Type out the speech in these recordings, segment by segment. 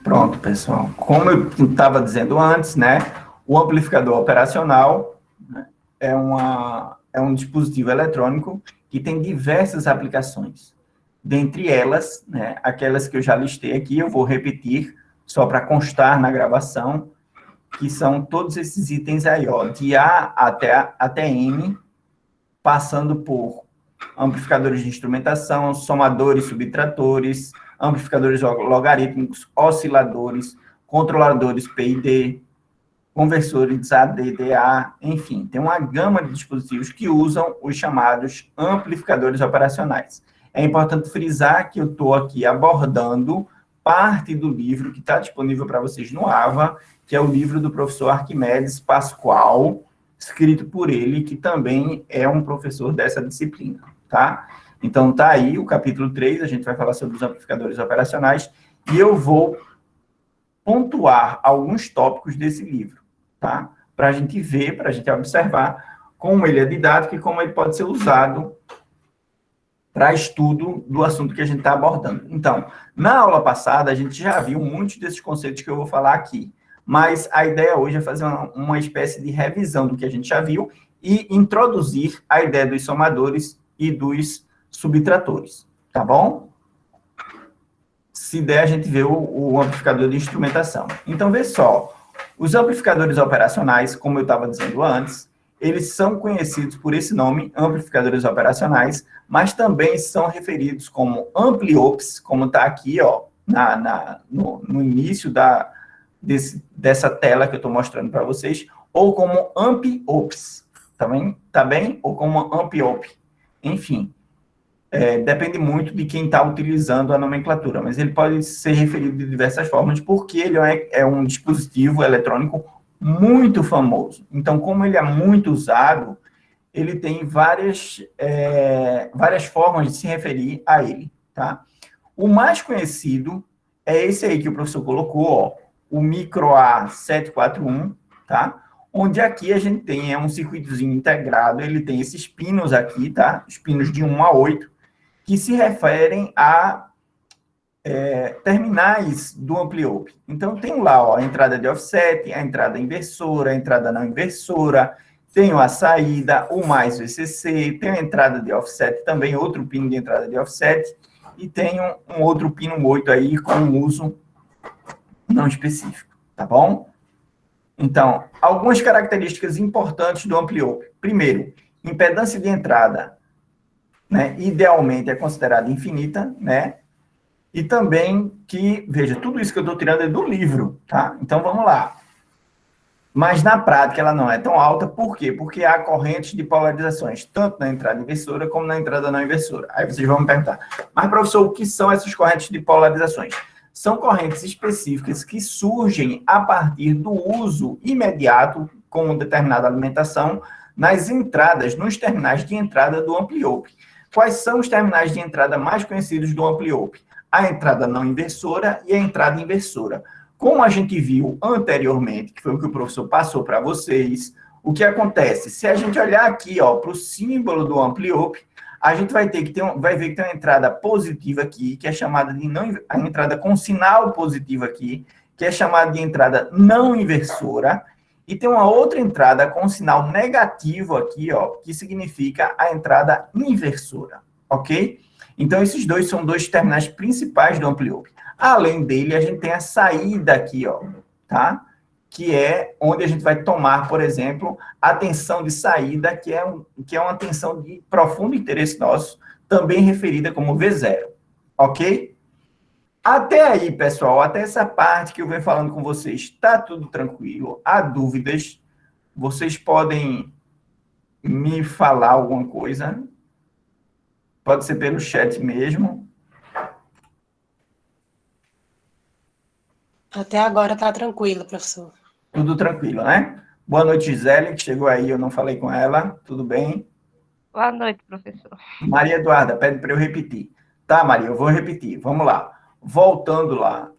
Pronto, pessoal. Como eu estava dizendo antes, né, o amplificador operacional, né, é um dispositivo eletrônico que tem diversas aplicações. Dentre elas, né, aquelas que eu já listei aqui, eu vou repetir, só para constar na gravação, que são todos esses itens aí, ó, de A até M, passando por amplificadores de instrumentação, somadores, subtratores, amplificadores logarítmicos, osciladores, controladores PID, conversores AD/DA, enfim, tem uma gama de dispositivos que usam os chamados amplificadores operacionais. É importante frisar que eu estou aqui abordando parte do livro que está disponível para vocês no AVA, que é o livro do professor Arquimedes Pascoal, escrito por ele, que também é um professor dessa disciplina, tá? Então, tá aí o capítulo 3, a gente vai falar sobre os amplificadores operacionais, e eu vou pontuar alguns tópicos desse livro, tá? Para a gente ver, para a gente observar como ele é didático e como ele pode ser usado para estudo do assunto que a gente está abordando. Então, na aula passada, a gente já viu muitos desses conceitos que eu vou falar aqui, mas a ideia hoje é fazer uma espécie de revisão do que a gente já viu e introduzir a ideia dos somadores e dos subtratores, tá bom? Se der, a gente vê o amplificador de instrumentação. Então, vê só, os amplificadores operacionais, como eu estava dizendo antes, eles são conhecidos por esse nome, amplificadores operacionais, mas também são referidos como ampliops, como está aqui, ó, no início dessa tela que eu estou mostrando para vocês, ou como ampiops, tá bem? Ou como ampiop. Enfim, depende muito de quem está utilizando a nomenclatura, mas ele pode ser referido de diversas formas, porque ele é um dispositivo eletrônico muito famoso. Então, como ele é muito usado, ele tem várias formas de se referir a ele, tá? O mais conhecido é esse aí que o professor colocou, ó, o Micro A741, tá? Onde aqui a gente tem um circuitozinho integrado, ele tem esses pinos aqui, tá? Os pinos de 1 a 8, que se referem a terminais do ampliop. Então, tem lá, ó, a entrada de offset, a entrada inversora, a entrada não inversora, tenho a saída, o mais VCC, tenho a entrada de offset também, outro pino de entrada de offset, e tenho um outro pino 8 aí com um uso não específico, tá bom? Então, algumas características importantes do ampliop. Primeiro, impedância de entrada, né, idealmente é considerada infinita, né? E também que, veja, tudo isso que eu estou tirando é do livro, tá? Então, vamos lá. Mas, na prática, ela não é tão alta. Por quê? Porque há correntes de polarizações, tanto na entrada inversora como na entrada não inversora. Aí vocês vão me perguntar, mas, professor, o que são essas correntes de polarizações? São correntes específicas que surgem a partir do uso imediato com determinada alimentação nas entradas, nos terminais de entrada do ampliop. Quais são os terminais de entrada mais conhecidos do ampliop? A entrada não inversora e a entrada inversora. Como a gente viu anteriormente, que foi o que o professor passou para vocês, o que acontece? Se a gente olhar aqui para o símbolo do ampliop, a gente vai ver que tem uma entrada positiva aqui, que é chamada de a entrada com sinal positivo aqui, que é chamada de entrada não inversora, e tem uma outra entrada com sinal negativo aqui, que significa a entrada inversora, ok? Então, esses dois são dois terminais principais do ampliop. Além dele, a gente tem a saída aqui, tá? Que é onde a gente vai tomar, por exemplo, a tensão de saída, que é uma tensão de profundo interesse nosso, também referida como V0, ok? Até aí, pessoal, até essa parte que eu venho falando com vocês, está tudo tranquilo? Há dúvidas? Vocês podem me falar alguma coisa? Pode ser pelo chat mesmo. Até agora está tranquilo, professor. Tudo tranquilo, né? Boa noite, Gisele, que chegou aí, eu não falei com ela. Tudo bem? Boa noite, professor. Maria Eduarda, pede para eu repetir. Tá, Maria, eu vou repetir. Vamos lá. Voltando lá,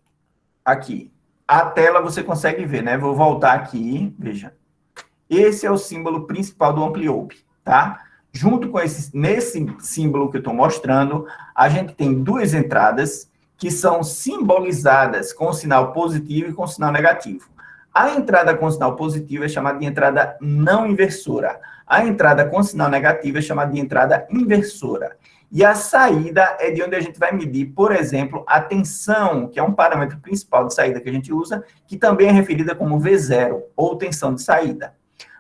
aqui. A tela você consegue ver, né? Vou voltar aqui, veja. Esse é o símbolo principal do ampliop, tá? Junto com nesse símbolo que eu estou mostrando, a gente tem duas entradas que são simbolizadas com sinal positivo e com sinal negativo. A entrada com sinal positivo é chamada de entrada não inversora. A entrada com sinal negativo é chamada de entrada inversora. E a saída é de onde a gente vai medir, por exemplo, a tensão, que é um parâmetro principal de saída que a gente usa, que também é referida como V0, ou tensão de saída.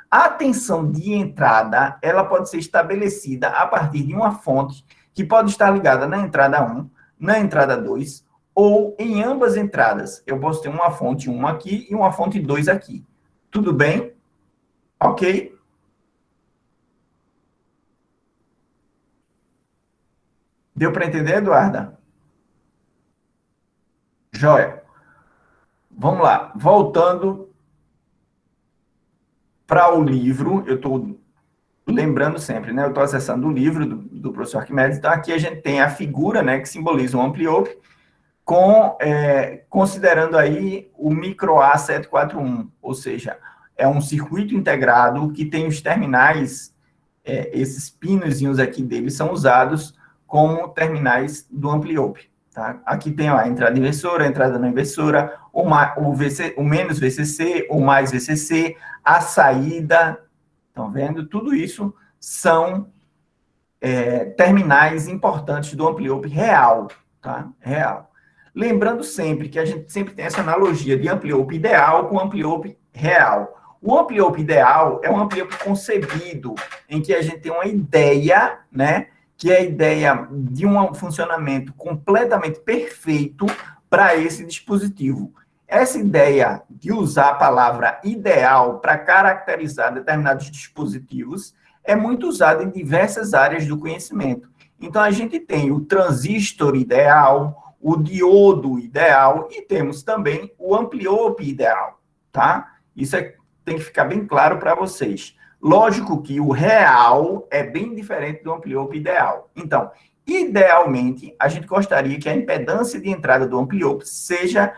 A tensão de entrada, ela pode ser estabelecida a partir de uma fonte que pode estar ligada na entrada 1, na entrada 2, ou em ambas entradas. Eu posso ter uma fonte 1 aqui e uma fonte 2 aqui. Tudo bem? Ok? Deu para entender, Eduarda? Joia. Vamos lá. Voltando para o livro, eu estou lembrando sempre, né? Eu estou acessando o livro do professor Arquimedes. Então, aqui a gente tem a figura, né, que simboliza um ampliope, considerando aí o micro A741, ou seja, é um circuito integrado que tem os terminais, esses pinozinhos aqui dele são usados como terminais do ampliope. Tá? Aqui tem a entrada inversora, a entrada não inversora, o menos VCC, o mais VCC, a saída, estão vendo? Tudo isso são terminais importantes do ampliope real, tá? Real. Lembrando sempre que a gente sempre tem essa analogia de ampliope ideal com ampliope real. O ampliope ideal é um ampliope concebido, em que a gente tem uma ideia, né? Que é a ideia de um funcionamento completamente perfeito para esse dispositivo. Essa ideia de usar a palavra ideal para caracterizar determinados dispositivos é muito usada em diversas áreas do conhecimento. Então, a gente tem o transistor ideal, o diodo ideal e temos também o ampliope ideal, tá? Isso tem que ficar bem claro para vocês. Lógico que o real é bem diferente do ampliope ideal. Então, idealmente, a gente gostaria que a impedância de entrada do ampliope seja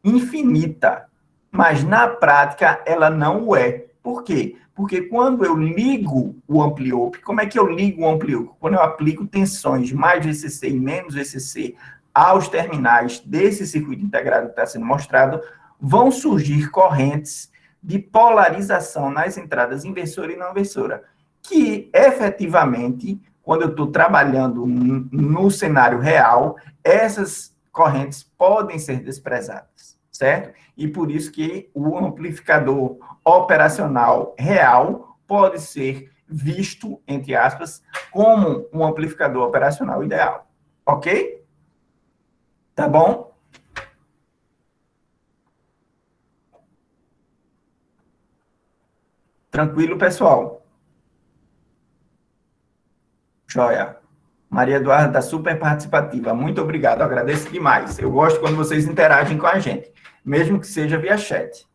infinita, mas na prática ela não o é. Por quê? Porque quando eu ligo o ampliope, como é que eu ligo o ampliope? Quando eu aplico tensões mais VCC e menos VCC aos terminais desse circuito integrado que está sendo mostrado, vão surgir correntes de polarização nas entradas inversora e não inversora, que efetivamente, quando eu estou trabalhando no cenário real, essas correntes podem ser desprezadas, certo? E por isso que o amplificador operacional real pode ser visto, entre aspas, como um amplificador operacional ideal, ok? Tá bom? Tranquilo, pessoal? Joia. Maria Eduarda está super participativa. Muito obrigado, agradeço demais. Eu gosto quando vocês interagem com a gente, mesmo que seja via chat.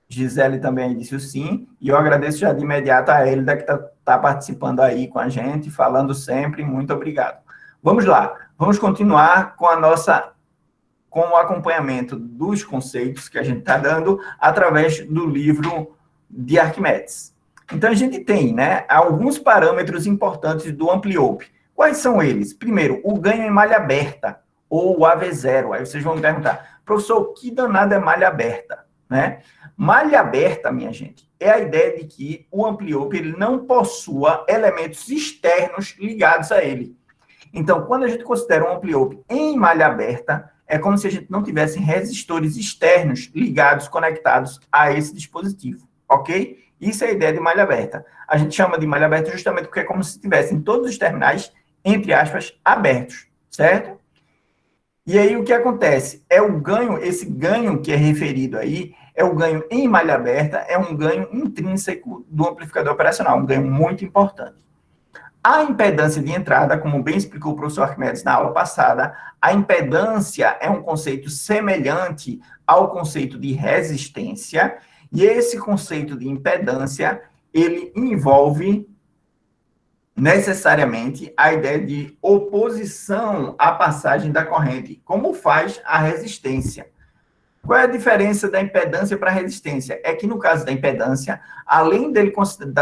Gisele também disse o sim, e eu agradeço já de imediato a Elida, que está participando aí com a gente, falando sempre. Muito obrigado. Vamos lá, vamos continuar com o acompanhamento dos conceitos que a gente está dando através do livro de Arquimedes. Então, a gente tem, né, alguns parâmetros importantes do ampliope. Quais são eles? Primeiro, o ganho em malha aberta, ou o AV0. Aí vocês vão me perguntar, professor, o que danado é malha aberta? Né? Malha aberta, minha gente, é a ideia de que o ampliope ele não possua elementos externos ligados a ele. Então, quando a gente considera um ampliope em malha aberta, é como se a gente não tivesse resistores externos ligados, conectados a esse dispositivo, ok? Isso é a ideia de malha aberta. A gente chama de malha aberta justamente porque é como se tivessem todos os terminais, entre aspas, abertos, certo? E aí o que acontece? É o ganho, esse ganho que é referido aí, é o ganho em malha aberta, é um ganho intrínseco do amplificador operacional, um ganho muito importante. A impedância de entrada, como bem explicou o professor Arquimedes na aula passada, a impedância é um conceito semelhante ao conceito de resistência, e esse conceito de impedância, ele envolve necessariamente a ideia de oposição à passagem da corrente, como faz a resistência. Qual é a diferença da impedância para a resistência? É que no caso da impedância, além da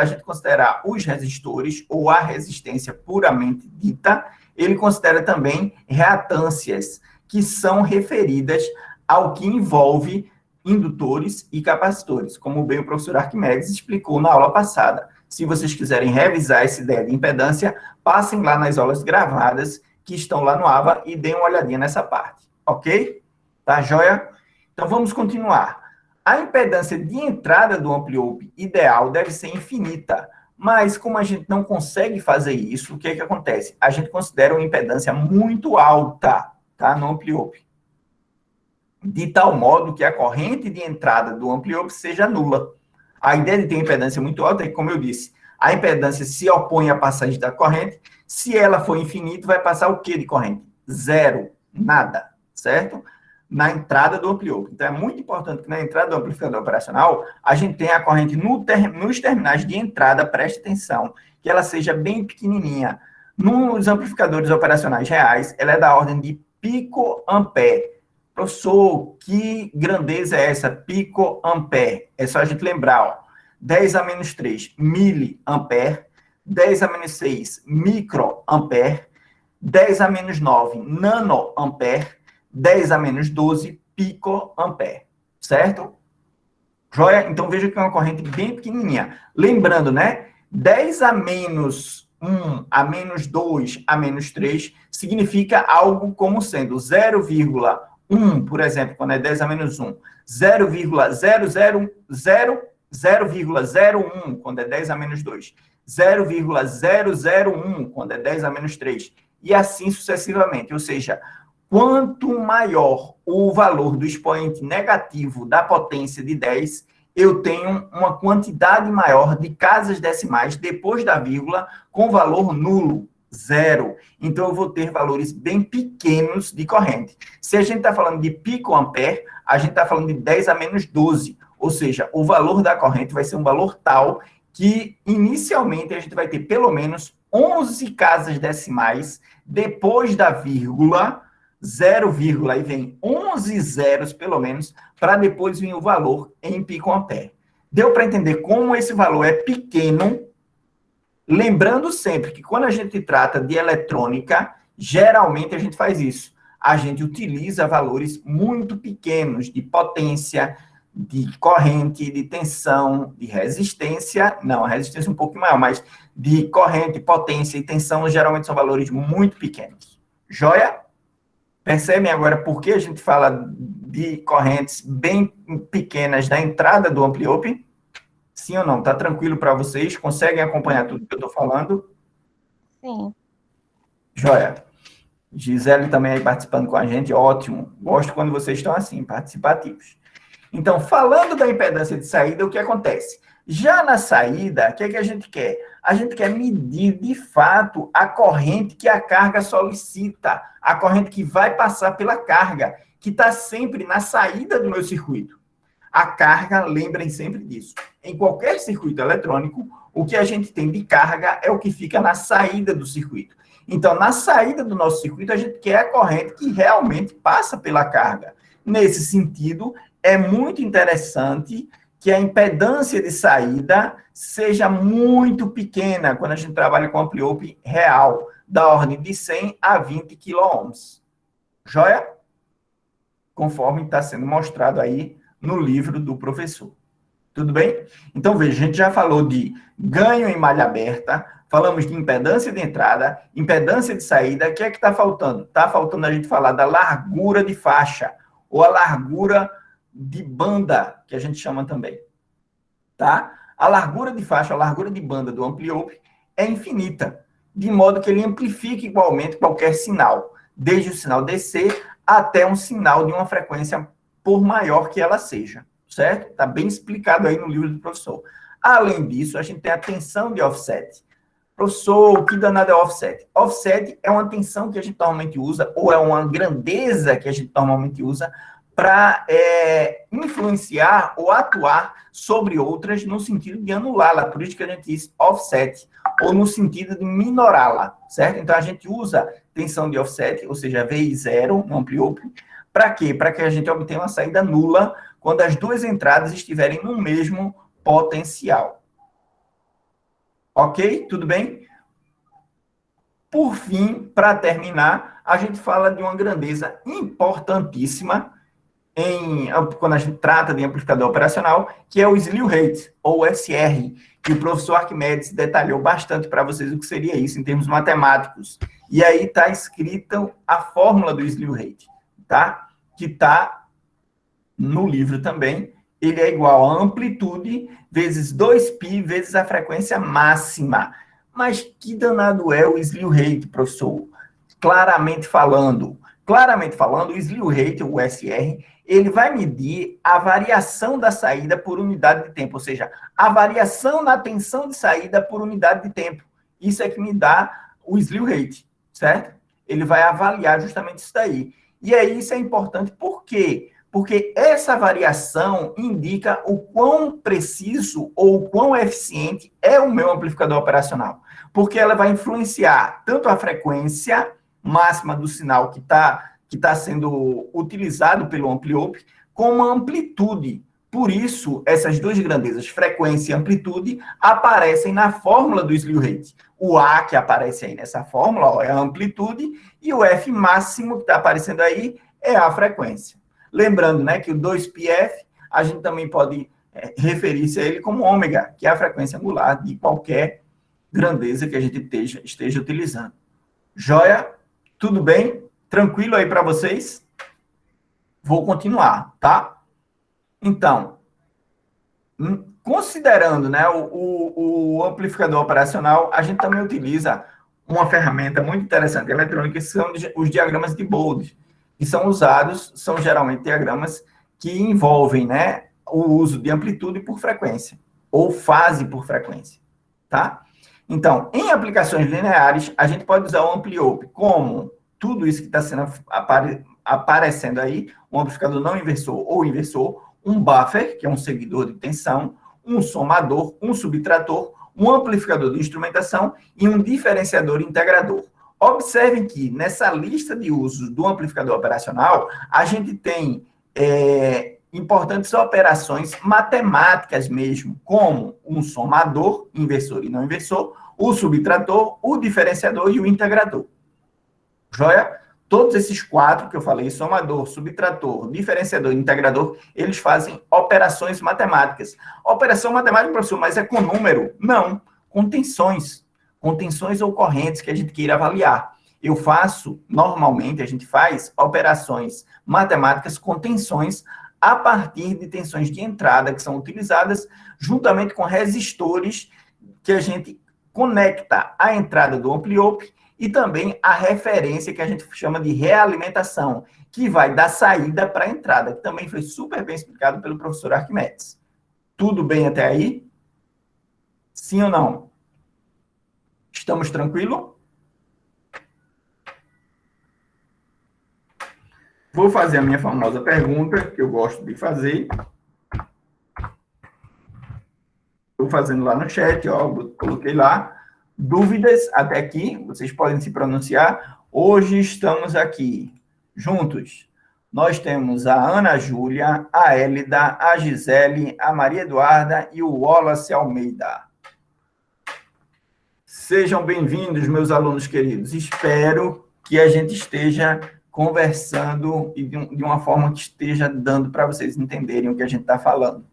gente considerar os resistores ou a resistência puramente dita, ele considera também reatâncias, que são referidas ao que envolve indutores e capacitores, como bem o professor Arquimedes explicou na aula passada. Se vocês quiserem revisar essa ideia de impedância, passem lá nas aulas gravadas que estão lá no AVA e deem uma olhadinha nessa parte, ok? Tá, joia? Então, vamos continuar. A impedância de entrada do amplioupe ideal deve ser infinita, mas como a gente não consegue fazer isso, o que é que acontece? A gente considera uma impedância muito alta, tá, no amplioupe, de tal modo que a corrente de entrada do amplioupe seja nula. A ideia de ter impedância muito alta é que, como eu disse, a impedância se opõe à passagem da corrente. Se ela for infinita, vai passar o que de corrente? Zero, nada, certo? Na entrada do amplioupe. Então, é muito importante que na entrada do amplificador operacional, a gente tenha a corrente nos terminais de entrada, preste atenção, que ela seja bem pequenininha. Nos amplificadores operacionais reais, ela é da ordem de picoampere. Professor, que grandeza é essa? Picoampere. É só a gente lembrar, ó. 10 a menos 3, miliampere. 10 a menos 6, microampere. 10 a menos 9, nanoampere. 10 a menos 12, picoampere. Certo? Joia? Então, veja que é uma corrente bem pequenininha. Lembrando, né? 10 a menos 1, a menos 2, a menos 3, significa algo como sendo 0,1, por exemplo, quando é 10 a menos 1, 0,001, quando é 10 a menos 2, 0,001, quando é 10 a menos 3, e assim sucessivamente. Ou seja, quanto maior o valor do expoente negativo da potência de 10, eu tenho uma quantidade maior de casas decimais depois da vírgula com valor nulo, zero. Então, eu vou ter valores bem pequenos de corrente. Se a gente está falando de picoampere, a gente está falando de 10 a menos 12. Ou seja, o valor da corrente vai ser um valor tal que, inicialmente, a gente vai ter pelo menos 11 casas decimais depois da vírgula, 0, e vem 11 zeros, pelo menos, para depois vir o valor em picoampere. Deu para entender como esse valor é pequeno? Lembrando sempre que quando a gente trata de eletrônica, geralmente a gente faz isso. A gente utiliza valores muito pequenos de potência, de corrente, de tensão, de resistência. Não, a resistência é um pouco maior, mas de corrente, potência e tensão geralmente são valores muito pequenos. Joia? Percebem agora por que a gente fala de correntes bem pequenas na entrada do amplioupe? Sim ou não? Tá tranquilo para vocês? Conseguem acompanhar tudo que eu estou falando? Sim. Joia. Gisele também aí participando com a gente, ótimo. Gosto quando vocês estão assim, participativos. Então, falando da impedância de saída, o que acontece? Já na saída, o que é que a gente quer? A gente quer medir, de fato, a corrente que a carga solicita, a corrente que vai passar pela carga, que está sempre na saída do meu circuito. A carga, lembrem sempre disso. Em qualquer circuito eletrônico, o que a gente tem de carga é o que fica na saída do circuito. Então, na saída do nosso circuito, a gente quer a corrente que realmente passa pela carga. Nesse sentido, é muito interessante que a impedância de saída seja muito pequena quando a gente trabalha com amplioupe real, da ordem de 100 a 20 kΩ. Joia? Conforme está sendo mostrado aí no livro do professor. Tudo bem? Então, veja, a gente já falou de ganho em malha aberta, falamos de impedância de entrada, impedância de saída. O que é que está faltando? Está faltando a gente falar da largura de faixa, ou a largura de banda, que a gente chama também. Tá? A largura de faixa, a largura de banda do amplioupe é infinita, de modo que ele amplifica igualmente qualquer sinal, desde o sinal DC até um sinal de uma frequência por maior que ela seja, certo? Está bem explicado aí no livro do professor. Além disso, a gente tem a tensão de offset. Professor, o que danado é offset? Offset é uma tensão que a gente normalmente usa, ou é uma grandeza que a gente normalmente usa, para influenciar ou atuar sobre outras no sentido de anulá-la. Por isso que a gente diz offset, ou no sentido de minorá-la, certo? Então, a gente usa tensão de offset, ou seja, VI zero, no amplioupe. Para quê? Para que a gente obtenha uma saída nula quando as duas entradas estiverem no mesmo potencial. Ok? Tudo bem? Por fim, para terminar, a gente fala de uma grandeza importantíssima quando a gente trata de amplificador operacional, que é o slew rate, ou SR, que o professor Arquimedes detalhou bastante para vocês o que seria isso em termos matemáticos. E aí está escrita a fórmula do slew rate, tá? Que está no livro também. Ele é igual a amplitude vezes 2π vezes a frequência máxima. Mas que danado é o slew rate, professor? Claramente falando, o slew rate, o SR, ele vai medir a variação da saída por unidade de tempo, ou seja, a variação na tensão de saída por unidade de tempo. Isso é que me dá o slew rate, certo? Ele vai avaliar justamente isso daí. E aí isso é importante, por quê? Porque essa variação indica o quão preciso ou o quão eficiente é o meu amplificador operacional. Porque ela vai influenciar tanto a frequência máxima do sinal que está sendo utilizado pelo ampliope, como a amplitude. Por isso, essas duas grandezas, frequência e amplitude, aparecem na fórmula do slew rate. O A que aparece aí nessa fórmula, ó, é a amplitude, e o F máximo que está aparecendo aí é a frequência. Lembrando, né, que o 2πf, a gente também pode referir-se a ele como ômega, que é a frequência angular de qualquer grandeza que a gente esteja utilizando. Joia? Tudo bem? Tranquilo aí para vocês? Vou continuar, tá? Então, considerando, né, o amplificador operacional, a gente também utiliza uma ferramenta muito interessante eletrônica, que são os diagramas de Bode, que são geralmente diagramas que envolvem, né, o uso de amplitude por frequência, ou fase por frequência, tá? Então, em aplicações lineares, a gente pode usar o ampliope como tudo isso que está sendo aparecendo aí, um amplificador não inversor ou inversor, um buffer, que é um seguidor de tensão, um somador, um subtrator, um amplificador de instrumentação e um diferenciador integrador. Observem que nessa lista de usos do amplificador operacional, a gente tem importantes operações matemáticas mesmo, como um somador, inversor e não inversor, o subtrator, o diferenciador e o integrador. Joia? Todos esses quatro que eu falei, somador, subtrator, diferenciador e integrador, eles fazem operações matemáticas. Operação matemática, professor, mas é com número? Não, com tensões. Com tensões ou correntes que a gente queira avaliar. Normalmente, a gente faz operações matemáticas com tensões a partir de tensões de entrada que são utilizadas juntamente com resistores que a gente conecta à entrada do ampliope e também a referência que a gente chama de realimentação, que vai da saída para a entrada, que também foi super bem explicado pelo professor Arquimedes. Tudo bem até aí? Sim ou não? Estamos tranquilos? Vou fazer a minha famosa pergunta, que eu gosto de fazer. Estou fazendo lá no chat, ó, coloquei lá. Dúvidas até aqui, vocês podem se pronunciar. Hoje estamos aqui, juntos. Nós temos a Ana Júlia, a Hélida, a Gisele, a Maria Eduarda e o Wallace Almeida. Sejam bem-vindos, meus alunos queridos. Espero que a gente esteja conversando e de uma forma que esteja dando para vocês entenderem o que a gente está falando.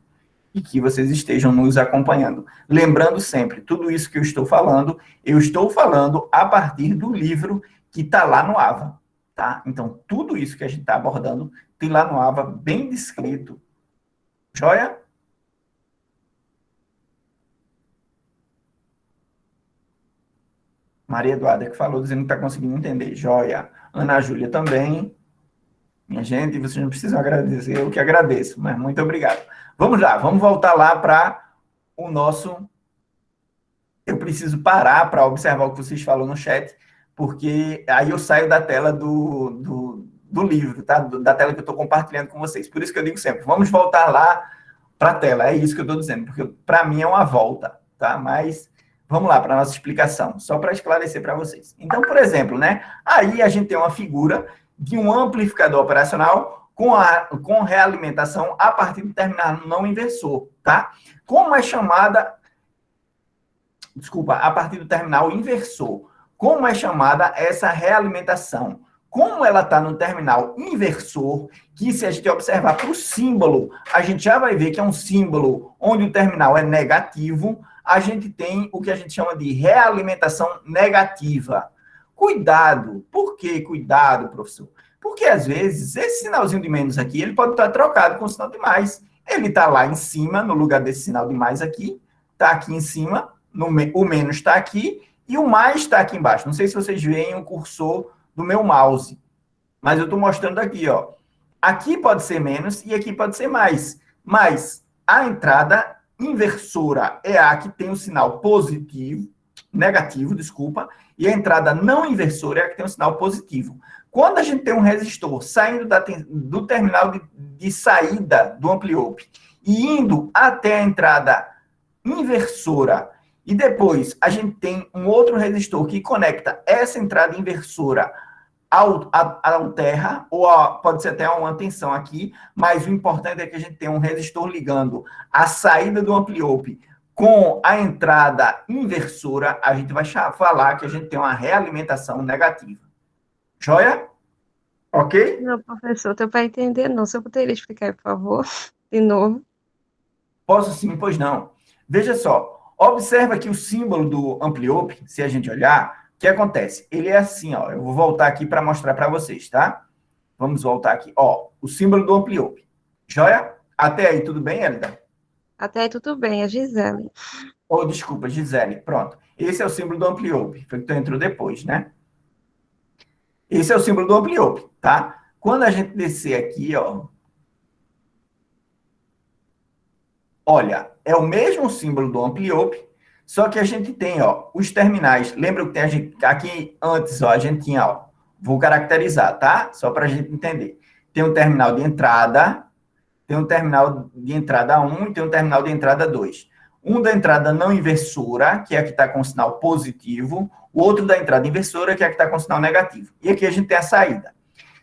E que vocês estejam nos acompanhando. Lembrando sempre, tudo isso que eu estou falando a partir do livro que está lá no AVA, tá? Então, tudo isso que a gente está abordando tem lá no AVA, bem descrito. Joia? Maria Eduarda que falou, dizendo que está conseguindo entender. Joia. Ana Júlia também. Minha gente, vocês não precisam agradecer, eu que agradeço, mas muito obrigado. Vamos lá, vamos voltar lá para o nosso... Eu preciso parar para observar o que vocês falam no chat, porque aí eu saio da tela do livro, tá? Da tela que eu estou compartilhando com vocês. Por isso que eu digo sempre, vamos voltar lá para a tela. É isso que eu estou dizendo, porque para mim é uma volta, tá? Mas vamos lá para a nossa explicação, só para esclarecer para vocês. Então, por exemplo, né? Aí a gente tem uma figura de um amplificador operacional com realimentação a partir do terminal não inversor, tá? Como é chamada... Desculpa, a partir do terminal inversor. Como é chamada essa realimentação? Como ela está no terminal inversor, que se a gente observar para o símbolo, a gente já vai ver que é um símbolo onde o terminal é negativo, a gente tem o que a gente chama de realimentação negativa. Cuidado. Por que cuidado, professor? Porque, às vezes, esse sinalzinho de menos aqui, ele pode estar trocado com o sinal de mais. Ele está lá em cima, no lugar desse sinal de mais aqui, está aqui em cima, o menos está aqui, e o mais está aqui embaixo. Não sei se vocês veem o cursor do meu mouse, mas eu estou mostrando aqui, ó. Aqui pode ser menos e aqui pode ser mais. Mas a entrada inversora é a que tem o sinal positivo, negativo, desculpa, e a entrada não inversora é a que tem o sinal positivo. Quando a gente tem um resistor saindo do terminal de saída do ampliope e indo até a entrada inversora, e depois a gente tem um outro resistor que conecta essa entrada inversora ao terra, ou pode ser até uma tensão aqui, mas o importante é que a gente tem um resistor ligando a saída do ampliope com a entrada inversora, a gente vai falar que a gente tem uma realimentação negativa. Joia? Ok? Não, professor, estou para entender, não. Se eu poderia explicar, por favor, de novo. Posso sim, pois não. Veja só, observa que o símbolo do ampliope, se a gente olhar, o que acontece? Ele é assim, ó. Eu vou voltar aqui para mostrar para vocês, tá? Vamos voltar aqui. Ó, o símbolo do ampliope. Joia? Até aí, tudo bem, Elida? Até aí tudo bem, a Gisele. Oh, desculpa, Gisele. Pronto. Esse é o símbolo do ampliope. Foi que tu entrou depois, né? Esse é o símbolo do ampliope, tá? Quando a gente descer aqui, ó. Olha, é o mesmo símbolo do ampliope, só que a gente tem, ó, os terminais. Lembra que tem aqui antes, ó, a gente tinha, ó. Vou caracterizar, tá? Só para a gente entender. Tem um terminal de entrada, tem um terminal de entrada 1 e tem um terminal de entrada 2. Um da entrada não inversora, que é a que está com sinal positivo, o outro da entrada inversora, que é a que está com sinal negativo. E aqui a gente tem a saída.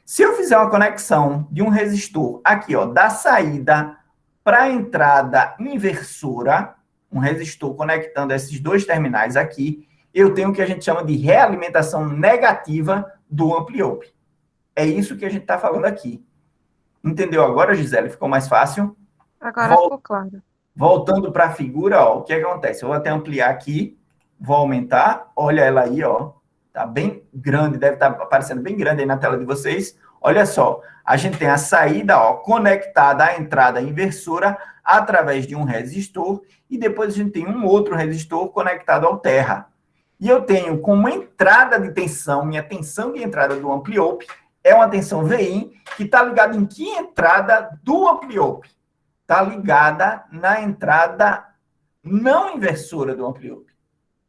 Se eu fizer uma conexão de um resistor aqui, ó, da saída para a entrada inversora, um resistor conectando esses dois terminais aqui, eu tenho o que a gente chama de realimentação negativa do ampliope. É isso que a gente está falando aqui. Entendeu agora, Gisele? Ficou mais fácil? Agora ficou claro. Voltando para a figura, ó, o que acontece? Eu vou até ampliar aqui, vou aumentar, olha ela aí, ó, tá bem grande, deve estar aparecendo bem grande aí na tela de vocês. Olha só, a gente tem a saída, ó, conectada à entrada inversora através de um resistor e depois a gente tem um outro resistor conectado ao terra. E eu tenho como entrada de tensão, minha tensão de entrada do ampliope é uma tensão VI que está ligada em que entrada do ampliope? Está ligada na entrada não inversora do ampliope,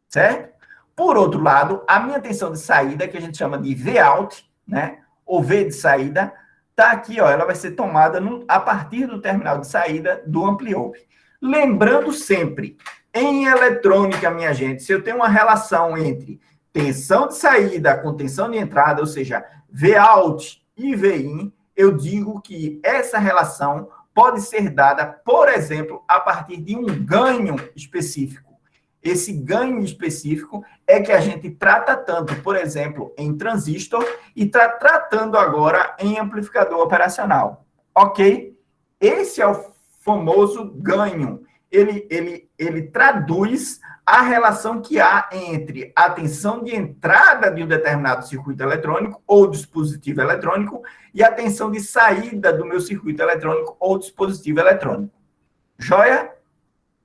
certo? Por outro lado, a minha tensão de saída, que a gente chama de Vout, né? Ou V de saída, está aqui, ó, ela vai ser tomada a partir do terminal de saída do ampliope. Lembrando sempre, em eletrônica, minha gente, se eu tenho uma relação entre tensão de saída com tensão de entrada, ou seja, Vout e VIN, eu digo que essa relação pode ser dada, por exemplo, a partir de um ganho específico. Esse ganho específico é que a gente trata tanto, por exemplo, em transistor e está tratando agora em amplificador operacional. Ok? Esse é o famoso ganho. Ele traduz a relação que há entre a tensão de entrada de um determinado circuito eletrônico ou dispositivo eletrônico e a tensão de saída do meu circuito eletrônico ou dispositivo eletrônico. Joia?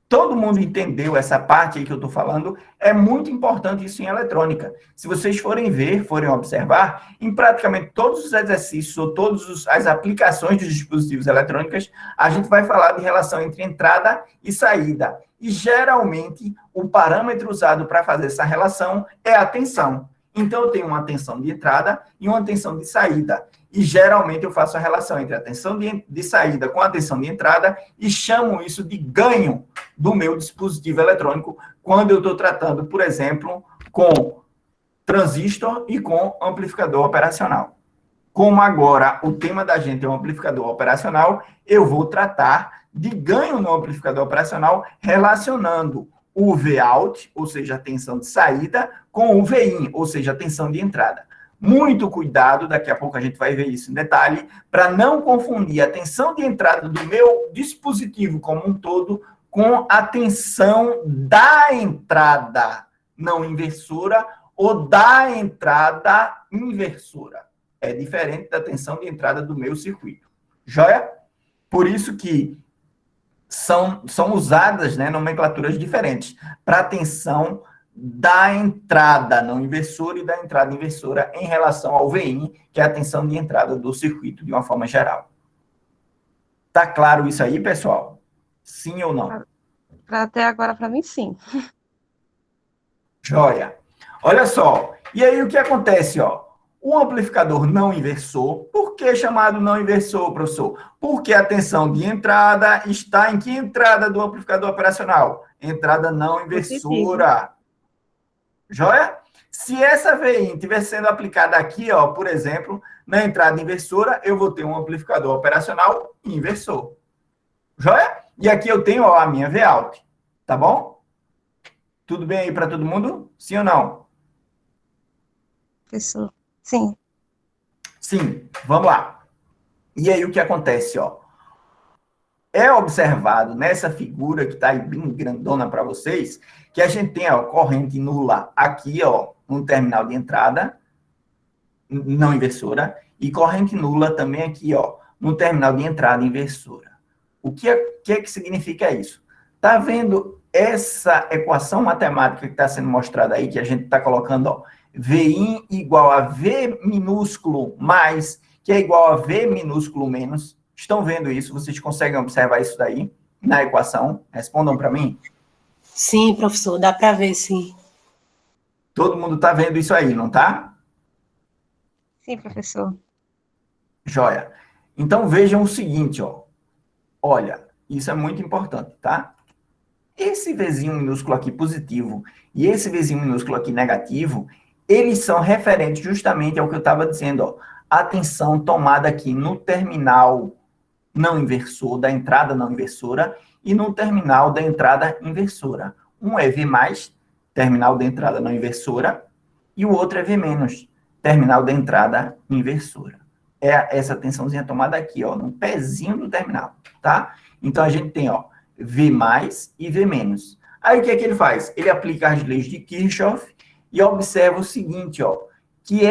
Todo mundo entendeu essa parte aí que eu estou falando? É muito importante isso em eletrônica. Se vocês forem ver, forem observar, em praticamente todos os exercícios ou todas as aplicações dos dispositivos eletrônicos, a gente vai falar de relação entre entrada e saída. E, geralmente, o parâmetro usado para fazer essa relação é a tensão. Então, eu tenho uma tensão de entrada e uma tensão de saída. E, geralmente, eu faço a relação entre a tensão de saída com a tensão de entrada e chamo isso de ganho do meu dispositivo eletrônico quando eu estou tratando, por exemplo, com transistor e com amplificador operacional. Como agora o tema da gente é um amplificador operacional, eu vou tratar de ganho no amplificador operacional relacionando o V-out, ou seja, a tensão de saída, com o V-in, ou seja, a tensão de entrada. Muito cuidado, daqui a pouco a gente vai ver isso em detalhe, para não confundir a tensão de entrada do meu dispositivo como um todo com a tensão da entrada não inversora ou da entrada inversora. É diferente da tensão de entrada do meu circuito. Joia? Por isso que são usadas, né, nomenclaturas diferentes para a tensão da entrada não inversora e da entrada inversora em relação ao VIN, que é a tensão de entrada do circuito de uma forma geral. Tá claro isso aí, pessoal? Sim ou não? Até agora, para mim, sim. Joia. Olha só. E aí o que acontece, ó? O amplificador não inversor, por que chamado não inversor, professor? Porque a tensão de entrada está em que entrada do amplificador operacional? Entrada não inversora. Joia? Se essa VIN estiver sendo aplicada aqui, ó, por exemplo, na entrada inversora, eu vou ter um amplificador operacional inversor. Joia? E aqui eu tenho, ó, a minha V-out. Tá bom? Tudo bem aí para todo mundo? Sim ou não? Professor, sim. Sim, vamos lá. E aí o que acontece, ó? É observado nessa figura que está aí bem grandona para vocês, que a gente tem, ó, corrente nula aqui, ó, no terminal de entrada, não inversora, e corrente nula também aqui, ó, no terminal de entrada inversora. O que é que significa isso? Tá vendo essa equação matemática que está sendo mostrada aí, que a gente está colocando, ó, Vin igual a V minúsculo mais, que é igual a V minúsculo menos. Estão vendo isso? Vocês conseguem observar isso daí na equação? Respondam para mim. Sim, professor, dá para ver, sim. Todo mundo está vendo isso aí, não tá? Sim, professor. Joia. Então, vejam o seguinte, ó. Olha, isso é muito importante, tá? Esse Vzinho minúsculo aqui positivo e esse Vzinho minúsculo aqui negativo, eles são referentes justamente ao que eu estava dizendo, ó. A tensão tomada aqui no terminal não inversor, da entrada não inversora, e no terminal da entrada inversora. Um é V+, terminal da entrada não inversora, e o outro é V-, terminal da entrada inversora. É essa tensãozinha tomada aqui, ó, no pezinho do terminal, tá? Então, a gente tem, ó, V+ e V-. Aí, o que é que ele faz? Ele aplica as leis de Kirchhoff e observa o seguinte, ó, que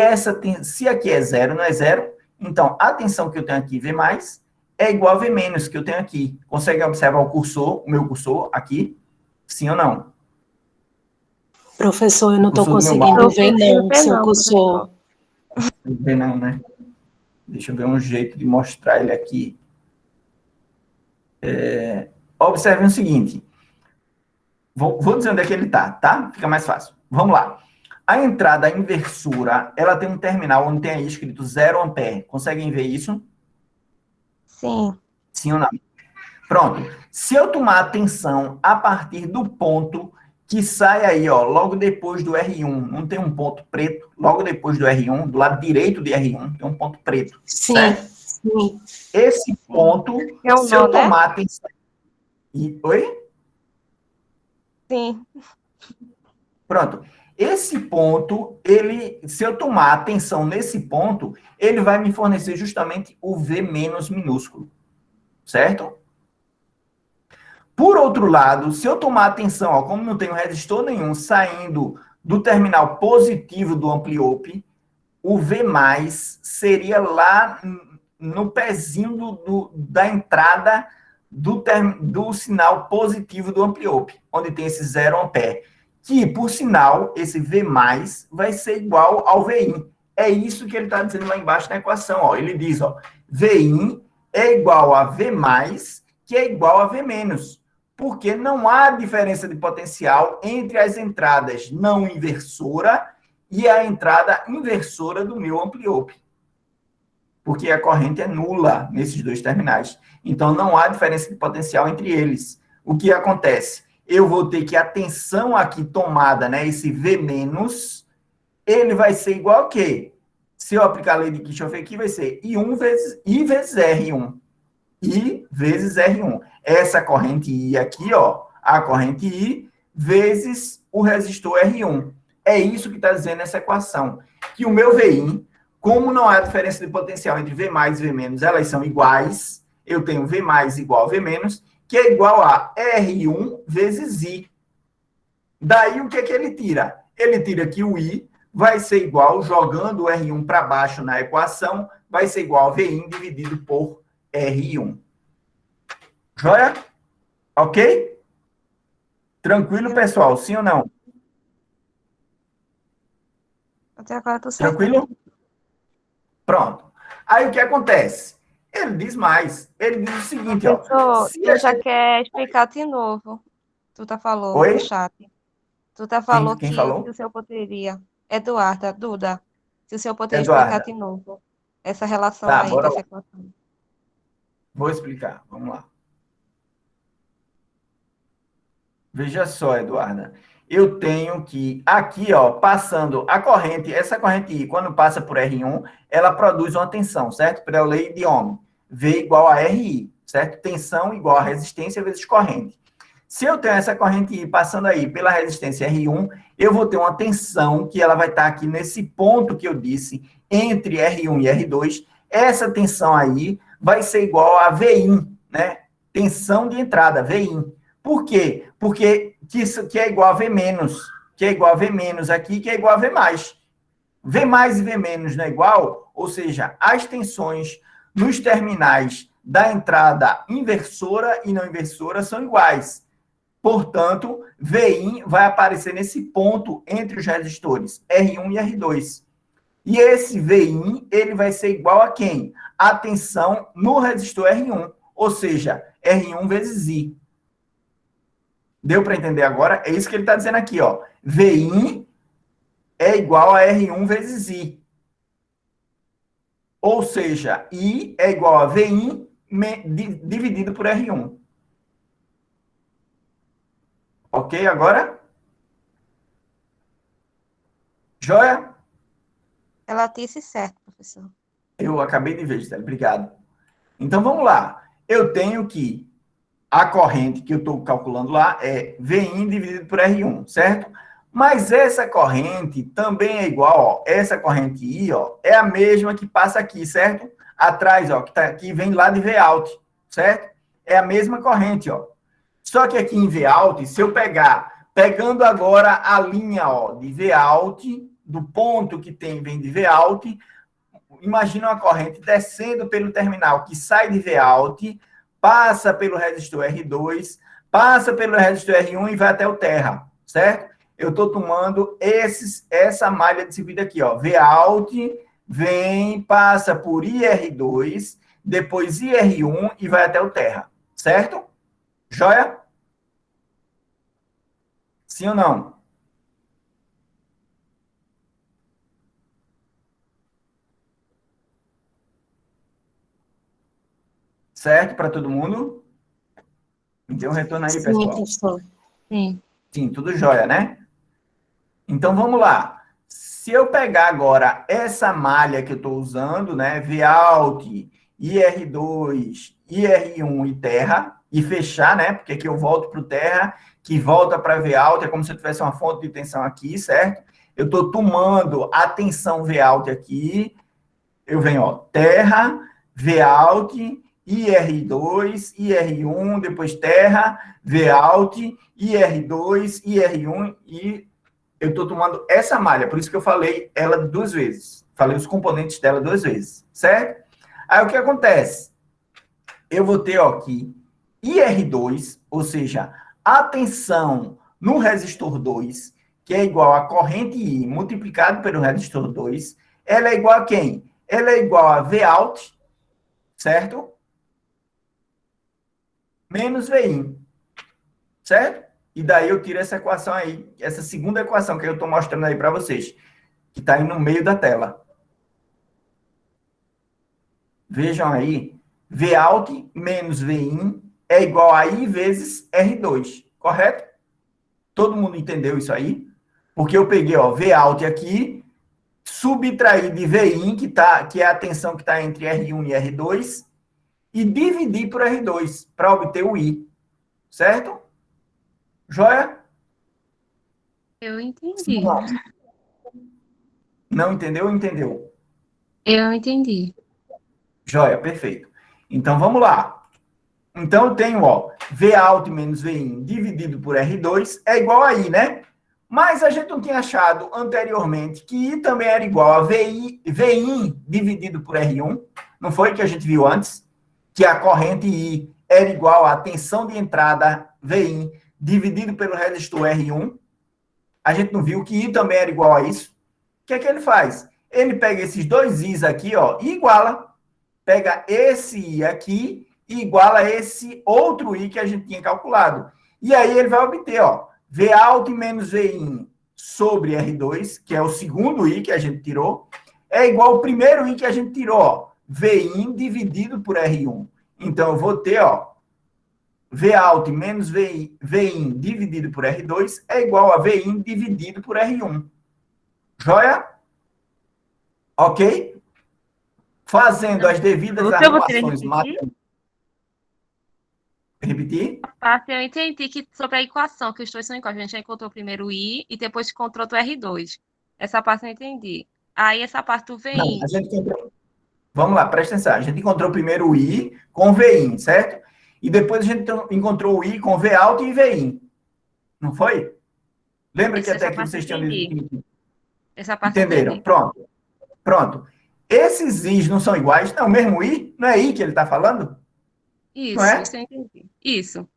se aqui é zero, não é zero, então, a tensão que eu tenho aqui, V+, é igual a V- que eu tenho aqui. Consegue observar o meu cursor aqui? Sim ou não? Professor, eu não estou Cursor do meu conseguindo mouse. ver, não, seu Não, cursor. Não vê não, né? Deixa eu ver um jeito de mostrar ele aqui. Observem o seguinte. Vou dizer onde é que ele está, tá? Fica mais fácil. Vamos lá. A entrada inversora, ela tem um terminal onde tem aí escrito 0 ampere. Conseguem ver isso? Sim. Sim ou não? Pronto. Se eu tomar atenção a partir do ponto que sai aí, ó, logo depois do R1, não tem um ponto preto? Logo depois do R1, do lado direito de R1, tem um ponto preto. Sim, certo? sim. Esse ponto, É um se eu nó, né? tomar atenção... Oi? Sim. Pronto. Esse ponto, se eu tomar atenção nesse ponto, ele vai me fornecer justamente o V- minúsculo. Certo? Por outro lado, se eu tomar atenção, ó, como não tenho resistor nenhum saindo do terminal positivo do ampliope, o V+ seria lá no pezinho da entrada do sinal positivo do ampliope, onde tem esse 0 ampere. Que, por sinal, esse V+ vai ser igual ao Vin. É isso que ele está dizendo lá embaixo na equação. Ó. Ele diz, ó, Vin é igual a V+, que é igual a V-, porque não há diferença de potencial entre as entradas não inversora e a entrada inversora do meu ampliope. Porque a corrente é nula nesses dois terminais. Então, não há diferença de potencial entre eles. O que acontece? Eu vou ter que a tensão aqui tomada, né, esse V-, ele vai ser igual a quê? Se eu aplicar a lei de Kirchhoff aqui, vai ser I1 vezes R1. I vezes R1. Essa corrente I aqui, ó, a corrente I vezes o resistor R1. É isso que está dizendo essa equação. Que o meu VIN, como não há diferença de potencial entre V mais e V menos, elas são iguais, eu tenho V mais igual a V menos, que é igual a R1 vezes I. Daí, o que é que ele tira? Ele tira que o I vai ser igual, jogando o R1 para baixo na equação, vai ser igual a VIN dividido por R1. Joia? Ok? Tranquilo, pessoal? Sim ou não? Até agora tô certo. Tranquilo? Pronto. Aí, o que acontece? Ele diz mais. Ele diz o seguinte, ó. Professor, Se tu a já gente... quer explicar de novo. Tu tá falou Oi? no chat. Tu tá falou Quem que se falou? o senhor poderia. Eduarda, Duda, se o senhor poderia explicar Eduarda. de novo essa relação Tá, aí bora dessa lá. equação. Vou explicar. Vamos lá. Veja só, Eduarda. Eu tenho que, aqui, ó, passando a corrente, essa corrente I, quando passa por R1, ela produz uma tensão, certo? Pela lei de Ohm. V igual a RI, certo? Tensão igual a resistência vezes corrente. Se eu tenho essa corrente I passando aí pela resistência R1, eu vou ter uma tensão que ela vai estar aqui nesse ponto que eu disse, entre R1 e R2. Essa tensão aí vai ser igual a VIN, né? Tensão de entrada, VIN. Por quê? Porque isso que é igual a V menos, que é igual a V menos aqui, que é igual a V mais. V mais e V menos não é igual, ou seja, as tensões nos terminais da entrada inversora e não inversora são iguais. Portanto, VIN vai aparecer nesse ponto entre os resistores R1 e R2. E esse VIN, ele vai ser igual a quem? A tensão no resistor R1, ou seja, R1 vezes I. Deu para entender agora? É isso que ele está dizendo aqui, ó. VIN é igual a R1 vezes I. Ou seja, I é igual a VIN dividido por R1. Ok agora? Joia? Ela disse certo, professor. Eu acabei de ver, Gisele. Obrigado. Então, vamos lá. Eu tenho que a corrente que eu estou calculando lá é VIN dividido por R1, certo? Mas essa corrente também é igual, ó, essa corrente I, ó, é a mesma que passa aqui, certo? Atrás, ó, que tá aqui, vem lá de Vout, certo? É a mesma corrente, ó. Só que aqui em Vout, se eu pegando agora a linha, ó, de Vout, do ponto que vem de Vout, imagina uma corrente descendo pelo terminal que sai de Vout, passa pelo resistor R2, passa pelo resistor R1 e vai até o terra, certo? Eu estou tomando essa malha de circuito aqui, ó. Vout, vem, passa por IR2, depois IR1 e vai até o terra, certo? Joia? Sim ou não? Certo para todo mundo? Me dê um retorno aí, Sim, pessoal. professor. Sim. Sim, tudo jóia, né? Então, vamos lá. Se eu pegar agora essa malha que eu estou usando, né? Vout, IR2, IR1 e terra, e fechar, né? Porque aqui eu volto para o terra, que volta para Vout, é como se eu tivesse uma fonte de tensão aqui, certo? Eu estou tomando a tensão Vout aqui, eu venho, ó, terra, Vout, IR2, IR1, depois terra, Vout, IR2, IR1 e eu estou tomando essa malha, por isso que eu falei ela duas vezes. Falei os componentes dela duas vezes, certo? Aí o que acontece? Eu vou ter ó, aqui IR2, ou seja, a tensão no resistor 2, que é igual a corrente I multiplicado pelo resistor 2, ela é igual a quem? Ela é igual a Vout, certo? Menos VIN, certo? E daí eu tiro essa equação aí, essa segunda equação que eu estou mostrando aí para vocês, que está aí no meio da tela. Vejam aí, Vout menos VIN é igual a I vezes R2, correto? Todo mundo entendeu isso aí? Porque eu peguei, ó, Vout aqui, subtraí de VIN, que é a tensão que está entre R1 e R2, e dividi por R2 para obter o I, certo? Joia? Eu Sim ou entendi. não? Não entendeu ou entendeu? Eu entendi. Joia, perfeito. Então, vamos lá. Então, eu tenho, ó, V alto menos Vin dividido por R2 é igual a I, né? Mas a gente não tinha achado anteriormente que I também era igual a Vin dividido por R1. Não foi que a gente viu antes? Que a corrente I era igual à tensão de entrada Vin dividido pelo resistor R1. A gente não viu que I também era igual a isso. O que é que ele faz? Ele pega esses dois I's aqui, ó, e iguala. Pega esse I aqui e iguala esse outro I que a gente tinha calculado. E aí ele vai obter, ó, V alto menos Vin sobre R2, que é o segundo I que a gente tirou, é igual ao primeiro I que a gente tirou, ó, Vin dividido por R1. Então, eu vou ter, ó, V alto menos Vin dividido por R2 é igual a Vin dividido por R1. Joia? Ok? Fazendo as devidas Eu vou querer arrumações repetir. matemáticas. Repetir? Parte eu entendi que sobre a equação, que os dois são iguais. A gente já encontrou primeiro o I e depois encontrou o R2. Essa parte eu entendi. Aí essa parte do Não, VI. a gente encontrou. Vamos lá, presta atenção. A gente encontrou primeiro o I com VIN, certo? E depois a gente encontrou o I com V alto e VIN. Não foi? Lembra que Isso, até essa aqui parte eu vocês tinham entendi. dito? Essa parte eu Entenderam? entendi. Pronto. Pronto. Esses I's não são iguais? Não, o mesmo I? Não é I que ele está falando? Não Isso é? eu entendi. Isso.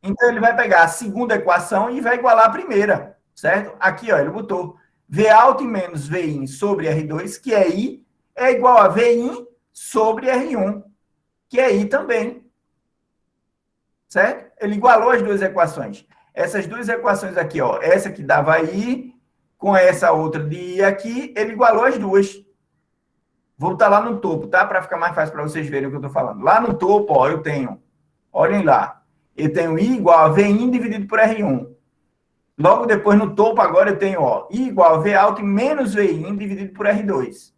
Então, ele vai pegar a segunda equação e vai igualar a primeira, certo? Aqui, ó, ele botou V alto menos Vin sobre R2, que é I, é igual a Vin sobre R1, que é I também. Certo? Ele igualou as duas equações. Essas duas equações aqui, ó, essa que dava I, com essa outra de I aqui, ele igualou as duas. Vou botar lá no topo, tá? Para ficar mais fácil para vocês verem o que eu estou falando. Lá no topo, ó, eu tenho, olhem lá, eu tenho I igual a Vin dividido por R1. Logo depois, no topo, agora eu tenho, ó, I igual a V alto menos Vin dividido por R2.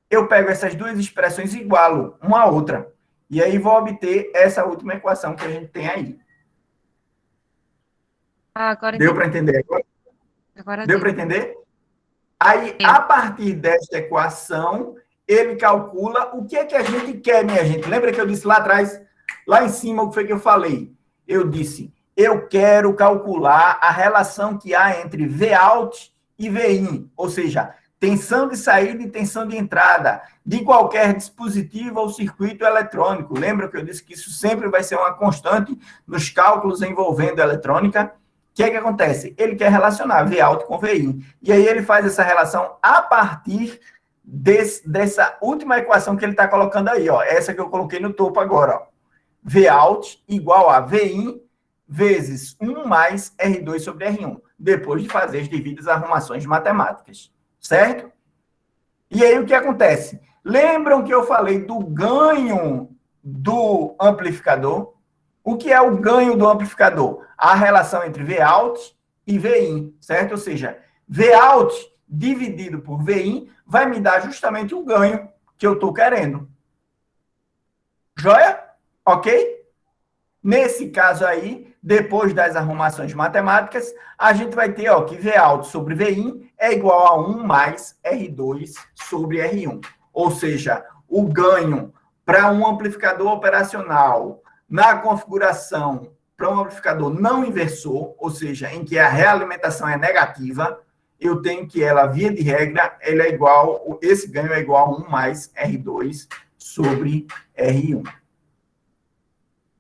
Eu pego essas duas expressões e igualo uma a outra. E aí vou obter essa última equação que a gente tem aí. Agora Deu para entendi. entender agora? Agora Deu para deu. entender? Aí, Deu. a partir desta equação, ele calcula o que é que a gente quer, minha gente. Lembra que eu disse lá atrás, lá em cima, o que foi que eu falei? Eu disse, eu quero calcular a relação que há entre V out e V in, ou seja, tensão de saída e tensão de entrada de qualquer dispositivo ou circuito eletrônico. Lembra que eu disse que isso sempre vai ser uma constante nos cálculos envolvendo eletrônica? O que é que acontece? Ele quer relacionar V alto com V in. E aí ele faz essa relação a partir dessa última equação que ele está colocando aí, ó. Essa que eu coloquei no topo agora, ó. V out igual a V in vezes 1 mais R2 sobre R1, depois de fazer as devidas arrumações matemáticas, certo? E aí o que acontece? Lembram que eu falei do ganho do amplificador? O que é o ganho do amplificador? A relação entre V out e V in, certo? Ou seja, V out dividido por V in vai me dar justamente o ganho que eu estou querendo. Joia? Ok? Nesse caso aí, depois das arrumações matemáticas, a gente vai ter, ó, que V out sobre V in é igual a 1 mais R2 sobre R1. Ou seja, o ganho para um amplificador operacional na configuração para um amplificador não inversor, ou seja, em que a realimentação é negativa, eu tenho que ela, via de regra, ele é igual, esse ganho é igual a 1 mais R2 sobre R1.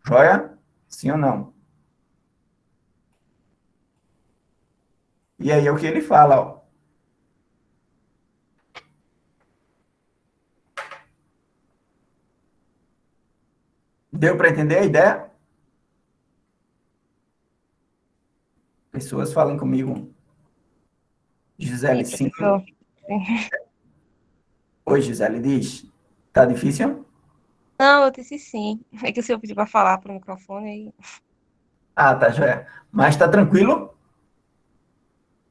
Joia? Sim ou não? E aí é o que ele fala, ó. Deu para entender a ideia? Pessoas falem comigo. Gisele, sim. Professor. Oi, Gisele, diz. Tá difícil? Não, eu disse sim. É que o senhor pediu para falar para o microfone aí. Ah, tá, joia. Mas tá tranquilo?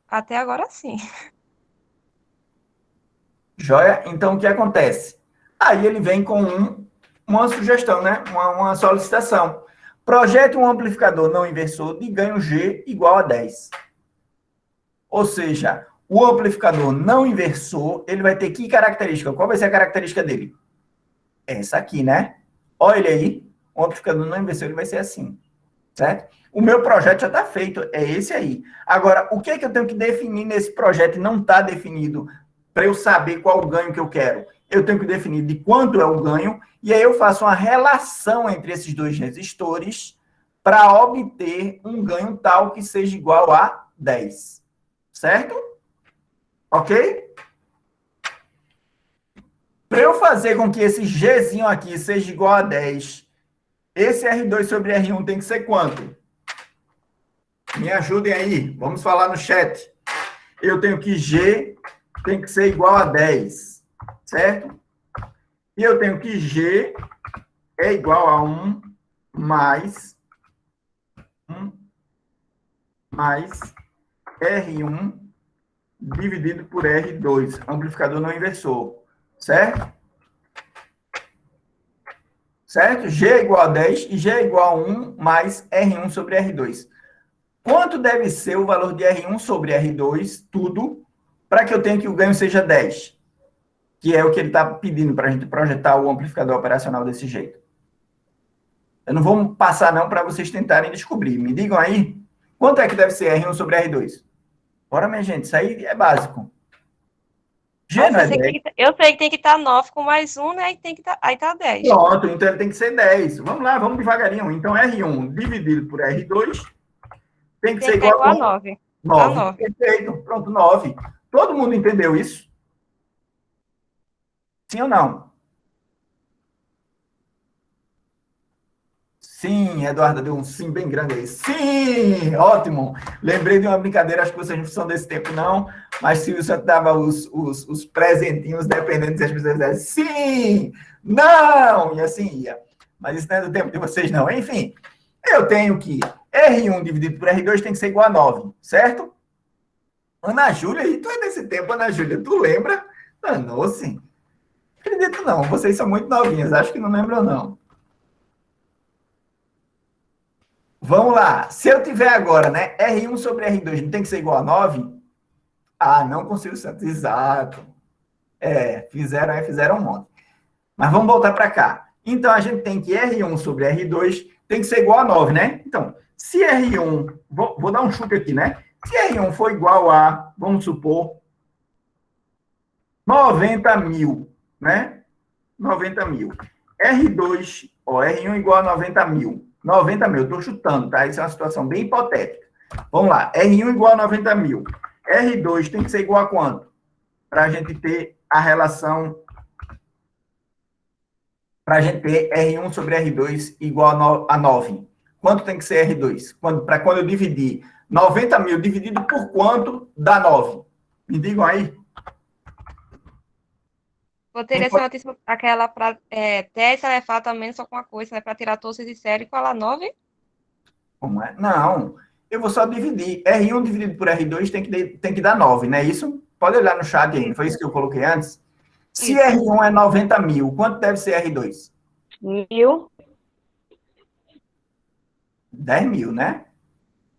Até agora sim. Joia? Então, o que acontece? Aí ele vem com uma sugestão, né? Uma solicitação. Projete um amplificador não inversor de ganho G igual a 10. Ou seja, o amplificador não inversor, ele vai ter que característica? Qual vai ser a característica dele? Essa aqui, né? Olha ele aí. O amplificador não inversor, ele vai ser assim. Certo? O meu projeto já está feito. É esse aí. Agora, o que é que eu tenho que definir nesse projeto e não está definido para eu saber qual o ganho que eu quero? Eu tenho que definir de quanto é o ganho e aí eu faço uma relação entre esses dois resistores para obter um ganho tal que seja igual a 10. Certo? Ok? Para eu fazer com que esse Gzinho aqui seja igual a 10, esse R2 sobre R1 tem que ser quanto? Me ajudem aí. Vamos falar no chat. Eu tenho que G tem que ser igual a 10. Certo? E eu tenho que G é igual a 1 mais R1 dividido por R2, amplificador não inversor, certo? Certo? G é igual a 10 e G é igual a 1 mais R1 sobre R2. Quanto deve ser o valor de R1 sobre R2, tudo, para que eu tenha que o ganho seja 10? Que é o que ele está pedindo para a gente projetar o amplificador operacional desse jeito. Eu não vou passar não para vocês tentarem descobrir. Me digam aí, quanto é que deve ser R1 sobre R2? Bora, minha gente, isso aí é básico. G não é 10. Eu sei que tem que estar 9 com mais 1, né? Aí tá 10. Pronto, então ele tem que ser 10. Vamos lá, vamos devagarinho. Então, R1 dividido por R2 tem que ser igual a 9. 9. Perfeito, pronto, 9. Todo mundo entendeu isso? Sim ou não? Sim, Eduardo deu um sim bem grande aí. Sim, ótimo. Lembrei de uma brincadeira, acho que vocês não são desse tempo, não. Mas se o senhor dava os presentinhos, dependendo se as pessoas dissessem sim, não, e assim ia. Mas isso não é do tempo de vocês, não. Enfim, eu tenho que R1 dividido por R2 tem que ser igual a 9, certo? Ana Júlia, e tu é desse tempo, Ana Júlia, tu lembra? Não, sim. Acredito não, vocês são muito novinhas, acho que não lembram, não. Vamos lá. Se eu tiver agora, né, R1 sobre R2 não tem que ser igual a 9? Ah, não consigo ser exato. Fizeram um monte. Mas vamos voltar para cá. Então, a gente tem que R1 sobre R2 tem que ser igual a 9, né? Então, se R1... Vou dar um chute aqui, né? Se R1 for igual a, vamos supor, 90 mil, né? 90 mil. R2, R1 igual a 90 mil. 90 mil, estou chutando, tá? Isso é uma situação bem hipotética. Vamos lá, R1 igual a 90 mil. R2 tem que ser igual a quanto? Para a gente ter a relação... Para a gente ter R1 sobre R2 igual a 9. Quanto tem que ser R2? Para quando eu dividir 90 mil dividido por quanto dá 9? Me digam aí. Poderia ser aquela para 10 elevado a menos alguma coisa, né? Para tirar todos de série e falar 9? Como é? Não, eu vou só dividir. R1 dividido por R2 tem que dar 9, não é isso? Pode olhar no chat aí, foi isso que eu coloquei antes? Se isso. R1 é 90 mil, quanto deve ser R2? 1000. 10 mil, né?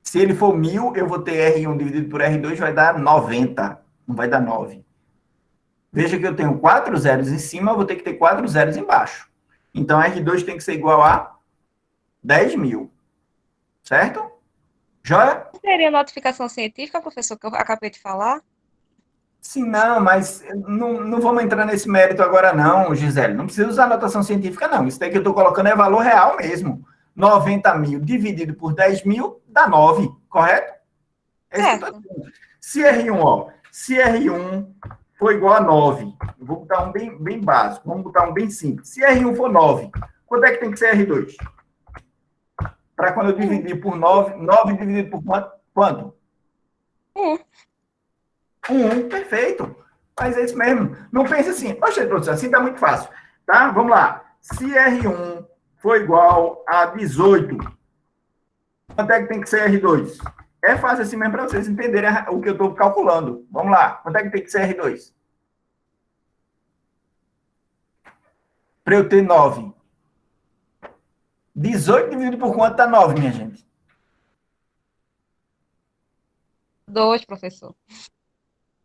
Se ele for 1000, eu vou ter R1 dividido por R2, vai dar 90, não vai dar 9. Veja que eu tenho 4 zeros em cima, eu vou ter que ter 4 zeros embaixo. Então, R2 tem que ser igual a 10 mil. Certo? Joia? Seria notificação científica, professor, que eu acabei de falar? Sim, não, mas não vamos entrar nesse mérito agora não, Gisele. Não precisa usar notação científica, não. Isso daí que eu estou colocando é valor real mesmo. 90 mil dividido por 10 mil dá 9, correto? Certo. Se R1, se R1 for igual a 9, eu vou botar um bem básico, vamos botar um bem simples. Se R1 for 9, quanto é que tem que ser R2? Para quando eu dividir por 9, 9 dividido por quanto? 1, perfeito. Mas é isso mesmo. Não pense assim, poxa, professor, assim está muito fácil. Tá? Vamos lá. Se R1 for igual a 18, quanto é que tem que ser R2? É fácil assim mesmo para vocês entenderem o que eu estou calculando. Vamos lá. Quanto é que tem que ser R2? Para eu ter 9. 18 dividido por quanto dá 9, minha gente? 2, professor.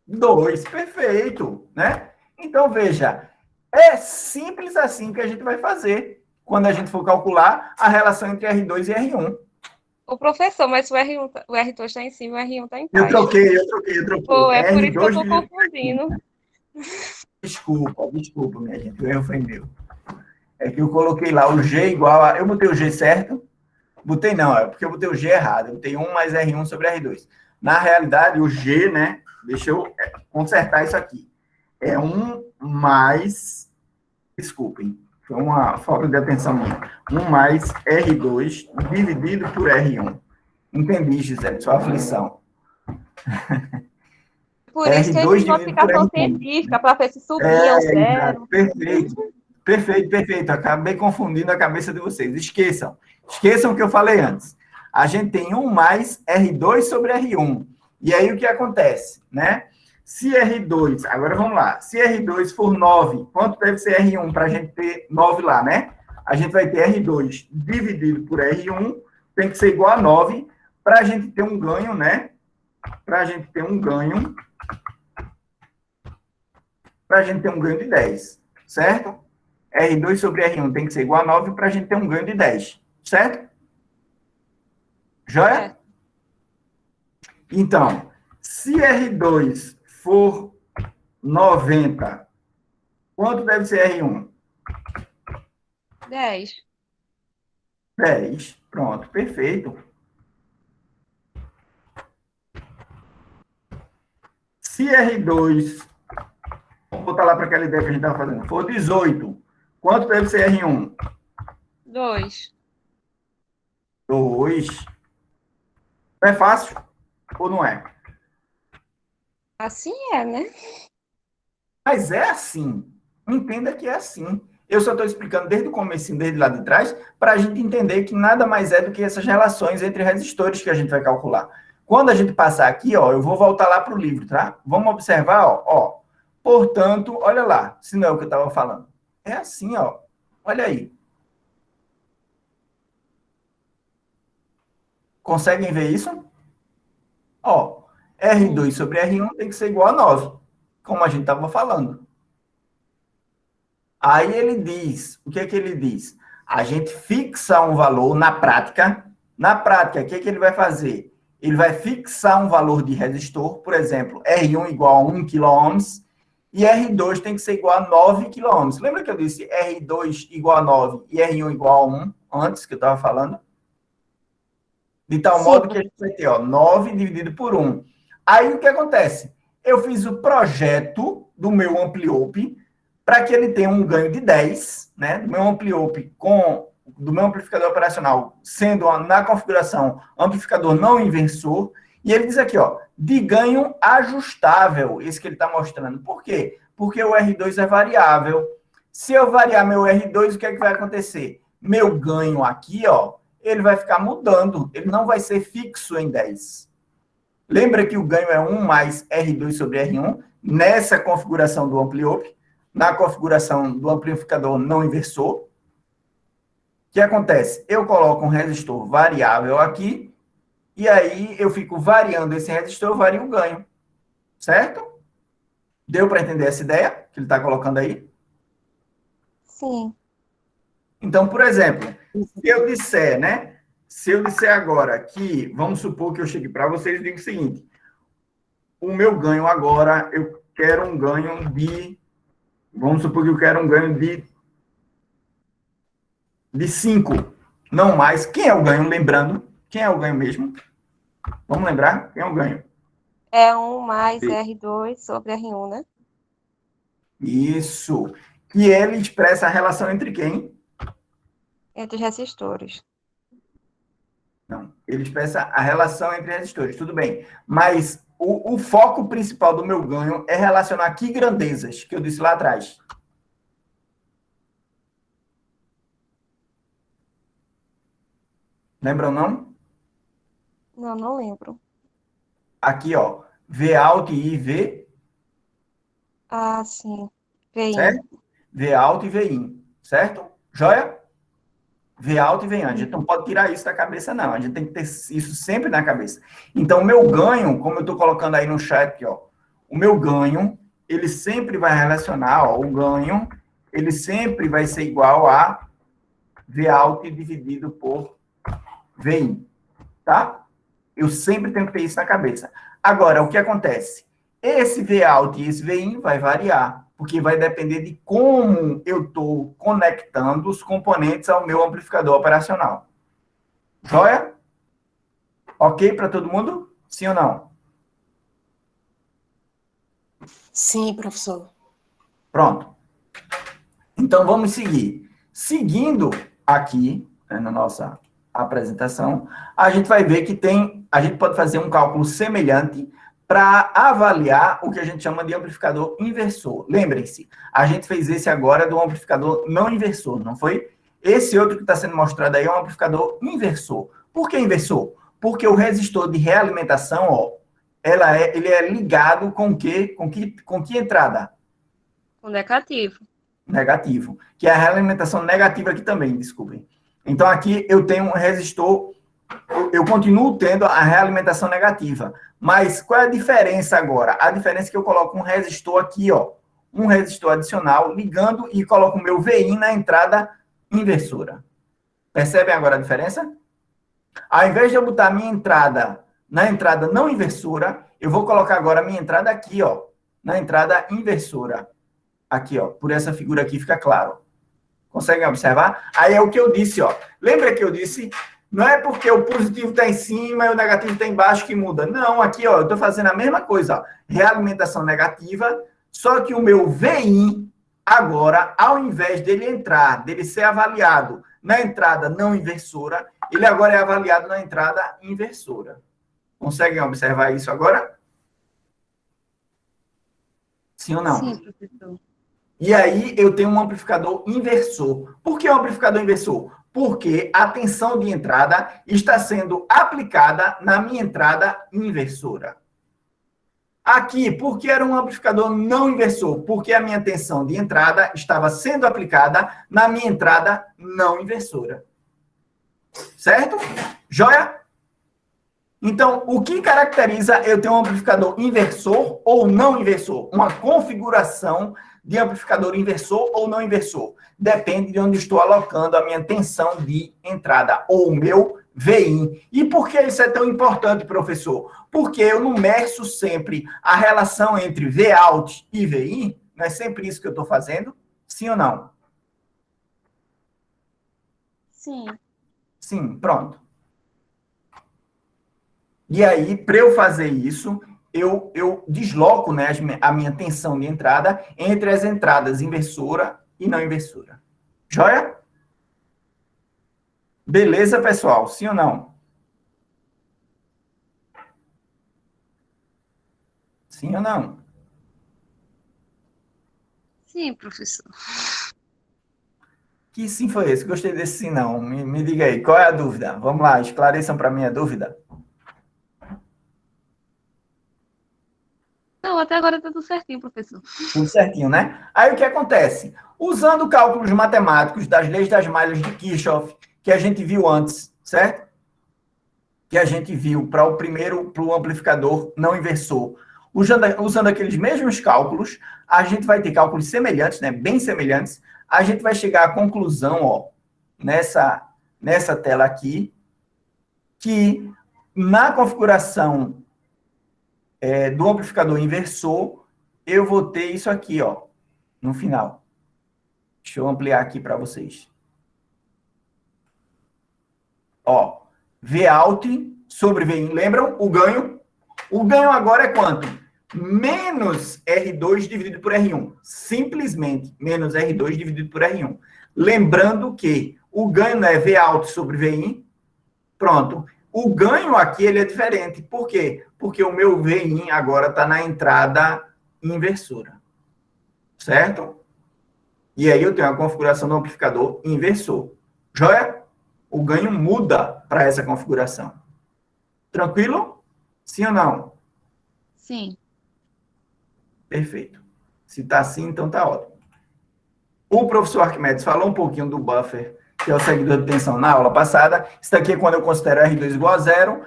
2, perfeito, né? Então, veja, é simples assim que a gente vai fazer quando a gente for calcular a relação entre R2 e R1. O professor, mas o R2 está em cima e o R1 está Eu embaixo. troquei, eu troquei, eu troquei. Pô, é por isso que eu R2 estou dividido... confundindo. Desculpa, minha gente, o erro foi meu. É que eu coloquei lá o G igual a... Eu botei o G certo? Botei não, é porque eu botei o G errado. Eu botei 1 mais R1 sobre R2. Na realidade, o G, né? Deixa eu consertar isso aqui. É 1 mais... Desculpem, foi uma falta de atenção minha. 1 mais R2 dividido por R1. Entendi, Gisele, sua aflição. Por isso que eu R2 fiz dividido por multiplicação R1. científica, para ver se subia o Exato, zero. perfeito. Perfeito, perfeito. Acabei confundindo a cabeça de vocês. Esqueçam o que eu falei antes. A gente tem 1 mais R2 sobre R1. E aí o que acontece, né? Se R2, agora vamos lá. Se R2 for 9, quanto deve ser R1 para a gente ter 9 lá, né? A gente vai ter R2 dividido por R1, tem que ser igual a 9, para a gente ter um ganho, né? Para a gente ter um ganho de 10, certo? R2 sobre R1 tem que ser igual a 9 para a gente ter um ganho de 10, certo? Joia? É. Então, se R2 for 90, quanto deve ser R1? 10. 10. Pronto, perfeito. Se R2, vou botar lá para aquela ideia que a gente estava fazendo, for 18, quanto deve ser R1? 2. 2. Não é fácil? Ou não é? Assim é, né? Mas é assim. Entenda que é assim. Eu só estou explicando desde o começo, desde lá de trás, para a gente entender que nada mais é do que essas relações entre resistores que a gente vai calcular. Quando a gente passar aqui, ó, eu vou voltar lá para o livro, tá? Vamos observar, ó. Portanto, olha lá, se não é o que eu estava falando. É assim, ó. Olha aí. Conseguem ver isso? Ó, R2 sobre R1 tem que ser igual a 9, como a gente estava falando. Aí ele diz, o que é que ele diz? A gente fixa um valor na prática. Na prática, o que é que ele vai fazer? Ele vai fixar um valor de resistor, por exemplo, R1 igual a 1 kΩ e R2 tem que ser igual a 9 kΩ. Lembra que eu disse R2 igual a 9 e R1 igual a 1 antes que eu estava falando? De tal modo que a gente vai ter, ó, 9 dividido por 1. Aí o que acontece? Eu fiz o projeto do meu Ampliope para que ele tenha um ganho de 10, né? Do meu Ampliope do meu amplificador operacional sendo na configuração amplificador não inversor. E ele diz aqui, ó, de ganho ajustável, esse que ele está mostrando. Por quê? Porque o R2 é variável. Se eu variar meu R2, o que é que vai acontecer? Meu ganho aqui, ó, ele vai ficar mudando, ele não vai ser fixo em 10. Lembra que o ganho é 1 mais R2 sobre R1, nessa configuração do Ampliope, na configuração do amplificador não inversor. O que acontece? Eu coloco um resistor variável aqui, e aí eu fico variando esse resistor, eu vario o ganho. Certo? Deu para entender essa ideia que ele está colocando aí? Sim. Então, por exemplo, se eu disser, né? Se eu disser agora que, vamos supor que eu chegue para vocês e digo o seguinte: o meu ganho agora, eu quero um ganho de, vamos supor que eu quero um ganho de 5, não mais. Quem é o ganho? Lembrando, quem é o ganho mesmo? Vamos lembrar? Quem é o ganho? É 1 mais R2 sobre R1, né? Isso. Que ele expressa a relação entre quem? Entre os resistores. Não, ele expressa a relação entre resistores, tudo bem. Mas o foco principal do meu ganho é relacionar que grandezas, que eu disse lá atrás. Lembram, não? Não, não lembro. Aqui, ó, V alto e IV, Ah, sim. VI. certo? V alto e VIN, certo? Joia? V alto e V in. A gente não pode tirar isso da cabeça, não. A gente tem que ter isso sempre na cabeça. Então, o meu ganho, como eu estou colocando aí no chat, aqui, ó, o meu ganho, ele sempre vai relacionar, ó, o ganho, ele sempre vai ser igual a V alto dividido por V in, tá? Eu sempre tenho que ter isso na cabeça. Agora, o que acontece? Esse V alto e esse V in vai variar, porque vai depender de como eu estou conectando os componentes ao meu amplificador operacional. Joia? Ok para todo mundo? Sim ou não? Sim, professor. Pronto. Então, vamos seguir. Seguindo aqui, né, na nossa apresentação, a gente vai ver que a gente pode fazer um cálculo semelhante para avaliar o que a gente chama de amplificador inversor. Lembrem-se, a gente fez esse agora do amplificador não inversor, não foi? Esse outro que está sendo mostrado aí é um amplificador inversor. Por que inversor? Porque o resistor de realimentação, ó, ele é ligado com que entrada? Com negativo. Negativo. Que é a realimentação negativa aqui também, desculpem. Então, aqui eu tenho um resistor, eu continuo tendo a realimentação negativa. Mas qual é a diferença agora? A diferença é que eu coloco um resistor aqui, ó, um resistor adicional, ligando e coloco o meu VIN na entrada inversora. Percebem agora a diferença? Ao invés de eu botar a minha entrada na entrada não inversora, eu vou colocar agora a minha entrada aqui, ó, na entrada inversora. Aqui, ó, por essa figura aqui fica claro. Conseguem observar? Aí é o que eu disse, ó. Lembra que eu disse, não é porque o positivo está em cima e o negativo está embaixo que muda. Não, aqui, ó, eu estou fazendo a mesma coisa, ó. Realimentação negativa, só que o meu VIN, agora, ao invés dele ser avaliado na entrada não inversora, ele agora é avaliado na entrada inversora. Conseguem observar isso agora? Sim ou não? Sim, professor. E aí eu tenho um amplificador inversor. Por que um amplificador inversor? Porque a tensão de entrada está sendo aplicada na minha entrada inversora. Aqui, por que era um amplificador não inversor? Porque a minha tensão de entrada estava sendo aplicada na minha entrada não inversora. Certo? Joia? Então, o que caracteriza eu ter um amplificador inversor ou não inversor? Uma configuração de amplificador inversor ou não inversor. Depende de onde estou alocando a minha tensão de entrada, ou o meu VIN. E por que isso é tão importante, professor? Porque eu não meço sempre a relação entre Vout e VIN, não é sempre isso que eu estou fazendo? Sim ou não? Sim. Sim, pronto. E aí, para eu fazer isso, eu desloco, né, a minha tensão de entrada entre as entradas inversora e não inversora. Joia? Beleza, pessoal? Sim ou não? Sim ou não? Sim, professor. Que sim foi esse? Gostei desse sim, não. Me diga aí, qual é a dúvida? Vamos lá, esclareçam para mim a dúvida. Não, até agora tá tudo certinho, professor. Tudo certinho, né? Aí o que acontece? Usando cálculos matemáticos das leis das malhas de Kirchhoff, que a gente viu antes, certo? Que a gente viu para o amplificador não inversor. Usando aqueles mesmos cálculos, a gente vai ter cálculos semelhantes, né? Bem semelhantes. A gente vai chegar à conclusão, ó, nessa tela aqui, que na configuração do amplificador inversor, eu vou ter isso aqui, ó, no final. Deixa eu ampliar aqui para vocês. Ó, Vout sobre VIN, lembram? O ganho? O ganho agora é quanto? Menos R2 dividido por R1. Simplesmente, menos R2 dividido por R1. Lembrando que o ganho é Vout sobre VIN. Pronto. O ganho aqui, ele é diferente. Por quê? Porque o meu VIN agora está na entrada inversora. Certo? E aí eu tenho a configuração do amplificador inversor. Joia? O ganho muda para essa configuração. Tranquilo? Sim ou não? Sim. Perfeito. Se está assim, então está ótimo. O professor Arquimedes falou um pouquinho do buffer que é o seguidor de tensão na aula passada. Isso daqui é quando eu considero R2 igual a zero,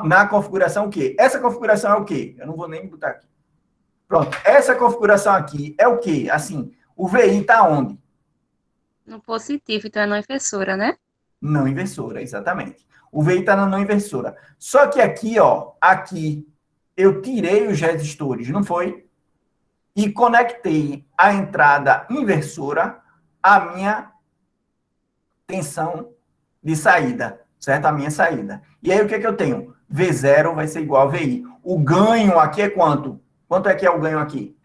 na configuração o quê? Essa configuração é o quê? Eu não vou nem botar aqui. Pronto, essa configuração aqui é o quê? Assim, o VI está onde? No positivo, então é não inversora, né? Não inversora, exatamente. O VI está na não inversora. Só que aqui, ó, aqui, eu tirei os resistores, não foi? E conectei a entrada inversora à minha tensão de saída, certo? A minha saída. E aí, o que é que eu tenho? V0 vai ser igual a VI. O ganho aqui é quanto? Quanto é que é o ganho aqui?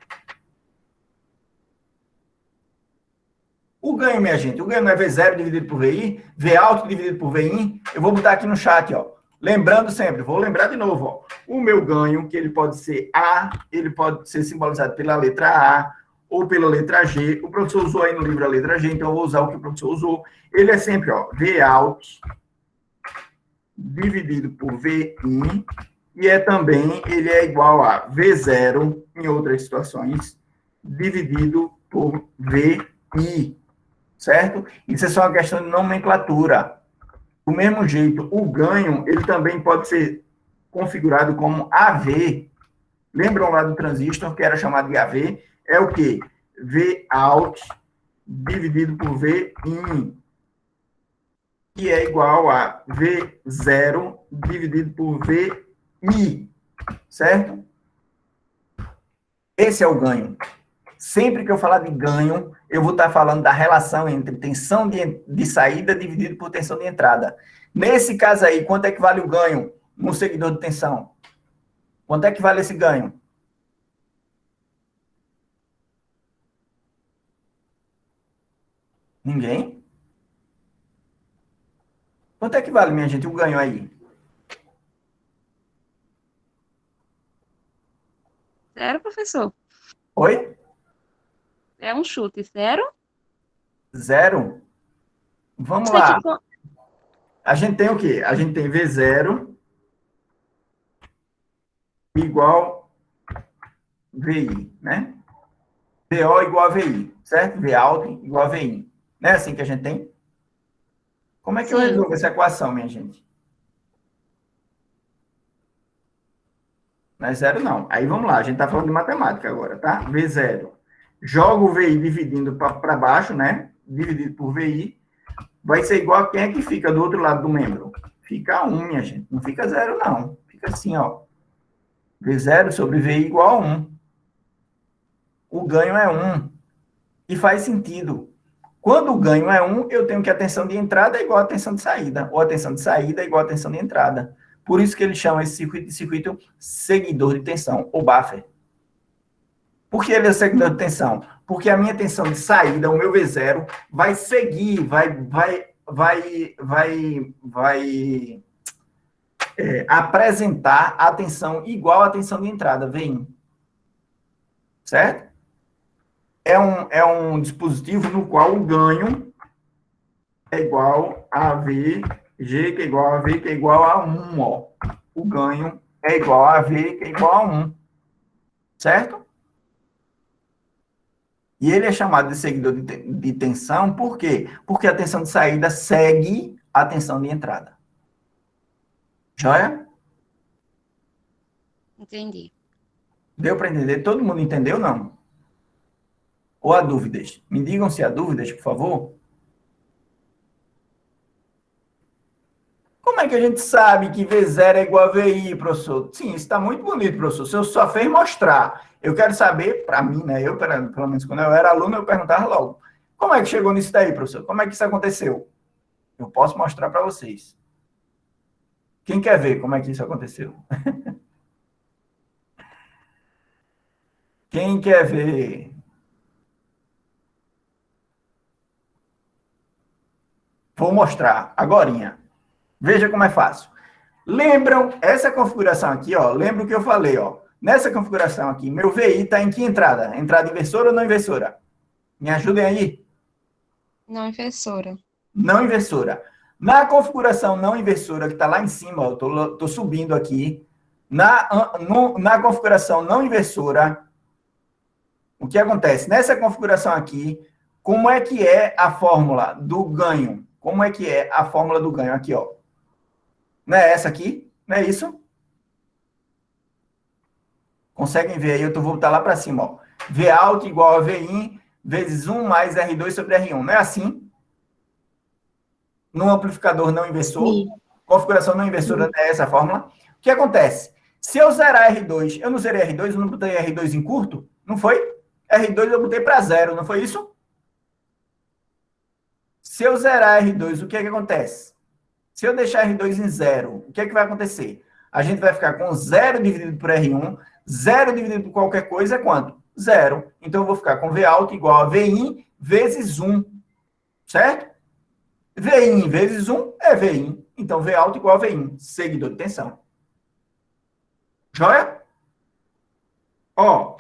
O ganho, minha gente, o ganho não é V0 dividido por VI, V alto dividido por VIN. Eu vou botar aqui no chat, ó. Lembrando sempre, vou lembrar de novo, ó. O meu ganho, que ele pode ser A, ele pode ser simbolizado pela letra A ou pela letra G. O professor usou aí no livro a letra G, então eu vou usar o que o professor usou. Ele é sempre, ó, V alto dividido por VIN, e é também, ele é igual a V0, em outras situações, dividido por VI, certo? Isso é só uma questão de nomenclatura. Do mesmo jeito, o ganho, ele também pode ser configurado como AV. Lembram lá do transistor, que era chamado de AV? É o quê? V out dividido por VIN, que é igual a V0 dividido por VI, certo? Esse é o ganho. Sempre que eu falar de ganho, eu vou estar falando da relação entre tensão de saída dividido por tensão de entrada. Nesse caso aí, quanto é que vale o ganho no seguidor de tensão? Quanto é que vale esse ganho? Ninguém? Quanto é que vale, minha gente, o ganho aí? Zero, professor? Oi? É um chute, zero? Zero? Vamos Sei lá. que A gente tem o quê? A gente tem V0 igual VI, né? VO igual a VI, certo? V alto igual a VI. Não é assim que a gente tem? Como é que eu Sim. resolvo essa equação, minha gente? Não é zero, não. Aí vamos lá, a gente está falando de matemática agora, tá? V0. Joga o VI dividindo para baixo, né? Dividido por VI. Vai ser igual a quem é que fica do outro lado do membro? Fica 1, minha gente. Não fica zero, não. Fica assim, ó. V0 sobre VI igual a 1. O ganho é 1. E faz sentido. Quando o ganho é 1, eu tenho que a tensão de entrada é igual a tensão de saída. Ou a tensão de saída é igual a tensão de entrada. Por isso que eles chamam esse circuito de circuito seguidor de tensão, ou buffer. Por que ele é o seguidor de tensão? Porque a minha tensão de saída, o meu V0, vai seguir, vai apresentar a tensão igual à tensão de entrada, VIN. Certo? É um dispositivo no qual o ganho é igual a V, G que é igual a V, que é igual a 1, ó. O ganho é igual a V, que é igual a 1. Certo? E ele é chamado de seguidor de tensão, por quê? Porque a tensão de saída segue a tensão de entrada. Joia? Entendi. Deu para entender? Todo mundo entendeu, não? Ou há dúvidas? Me digam se há dúvidas, por favor. Como é que a gente sabe que V0 é igual a VI, professor? Sim, isso está muito bonito, professor. Se eu só fez mostrar. Eu quero saber, para mim, né? Eu, pelo menos quando eu era aluno, eu perguntava logo. Como é que chegou nisso daí, professor? Como é que isso aconteceu? Eu posso mostrar para vocês. Quem quer ver como é que isso aconteceu? Quem quer ver? Vou mostrar agorinha. Veja como é fácil. Lembram essa configuração aqui, ó? Lembra o que eu falei, ó? Nessa configuração aqui, meu VI está em que entrada? Entrada inversora ou não inversora? Me ajudem aí. Não inversora. Não inversora. Na configuração não inversora, que está lá em cima, eu estou subindo aqui, na configuração não inversora, o que acontece? Nessa configuração aqui, como é que é a fórmula do ganho? como é que é a fórmula do ganho aqui, ó. Não é essa aqui? Não é isso? Conseguem ver aí? Eu vou voltar lá para cima, ó. V alto igual a V in vezes 1 mais R2 sobre R1. Não é assim? Num amplificador não inversor, Sim. configuração não inversora, não é essa a fórmula. O que acontece? Se eu zerar R2, eu não zerei R2, eu não botei R2 em curto? Não foi? R2 eu botei para zero, não foi isso? Se eu zerar R2, o que acontece? Se eu deixar R2 em zero, o que vai acontecer? A gente vai ficar com 0 dividido por R1, 0 dividido por qualquer coisa é quanto? Zero. Então, eu vou ficar com V alto igual a V in vezes 1. Certo? V in vezes 1 é V in. Então, V alto igual a V in, seguidor de tensão. Joia? Ó,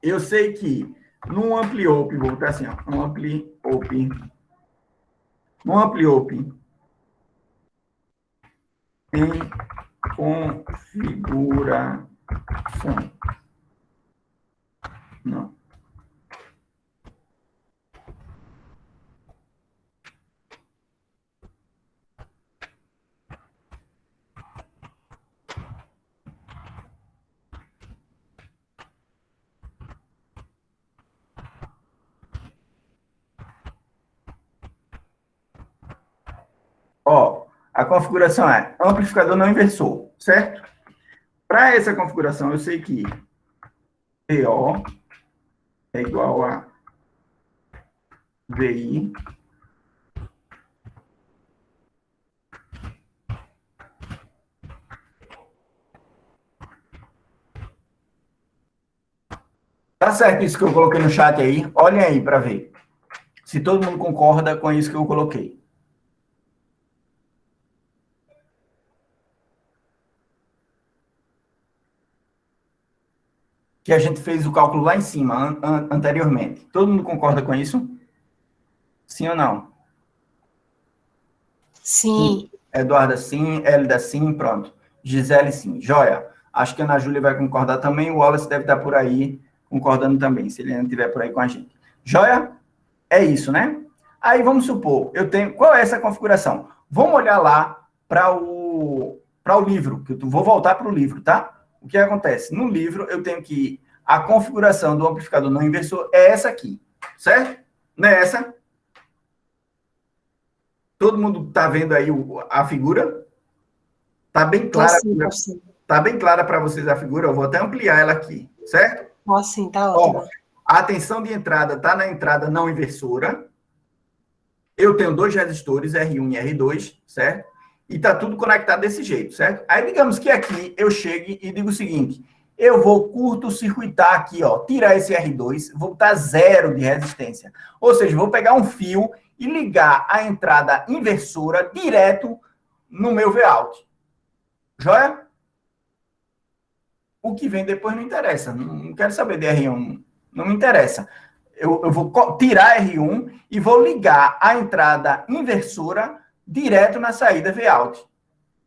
eu sei que num ampli-op, vou botar assim, ó, num ampli-op em configuração. Não. Ó, a configuração é amplificador não inversor, certo? Para essa configuração, eu sei que PO é igual a VI Tá certo isso que eu coloquei no chat aí? Olhem aí para ver se todo mundo concorda com isso que eu coloquei. Que a gente fez o cálculo lá em cima, anteriormente. Todo mundo concorda com isso? Sim ou não? Sim. Eduarda, sim. Hélida, sim. Pronto. Gisele, sim. Joia. Acho que a Ana Júlia vai concordar também. O Wallace deve estar por aí concordando também, se ele não estiver por aí com a gente. Joia? É isso, né? Aí vamos supor, eu tenho. Qual é essa configuração? Vamos olhar lá para o livro, que eu vou voltar para o livro, tá? O que acontece? No livro, eu tenho que. A configuração do amplificador não inversor é essa aqui, certo? Não é essa? Todo mundo está vendo aí a figura? Está bem clara? Está bem clara para vocês a figura? Eu vou até ampliar ela aqui, certo? Sim, tá ótimo. Ó, a tensão de entrada está na entrada não inversora. Eu tenho dois resistores, R1 e R2, certo? E está tudo conectado desse jeito, certo? Aí, digamos que aqui eu chegue e digo o seguinte, eu vou curto-circuitar aqui, ó, tirar esse R2, vou botar 0 de resistência. Ou seja, vou pegar um fio e ligar a entrada inversora direto no meu Vout. Joia? O que vem depois não interessa. Não quero saber de R1. Não me interessa. Eu vou tirar R1 e vou ligar a entrada inversora direto na saída Vout.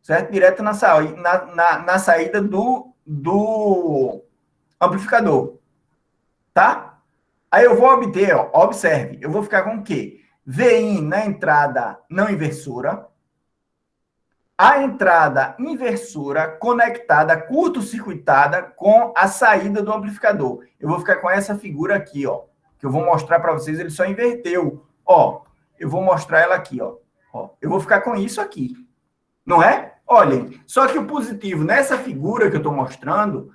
Certo? Direto na saída do amplificador. Tá? Aí eu vou obter, ó, observe, eu vou ficar com o quê? Vin na entrada não inversora, a entrada inversora conectada, curto-circuitada com a saída do amplificador. Eu vou ficar com essa figura aqui, ó, que eu vou mostrar para vocês, ele só inverteu. Ó, eu vou mostrar ela aqui, ó. Eu vou ficar com isso aqui. Não é? Olhem, só que o positivo, nessa figura que eu estou mostrando,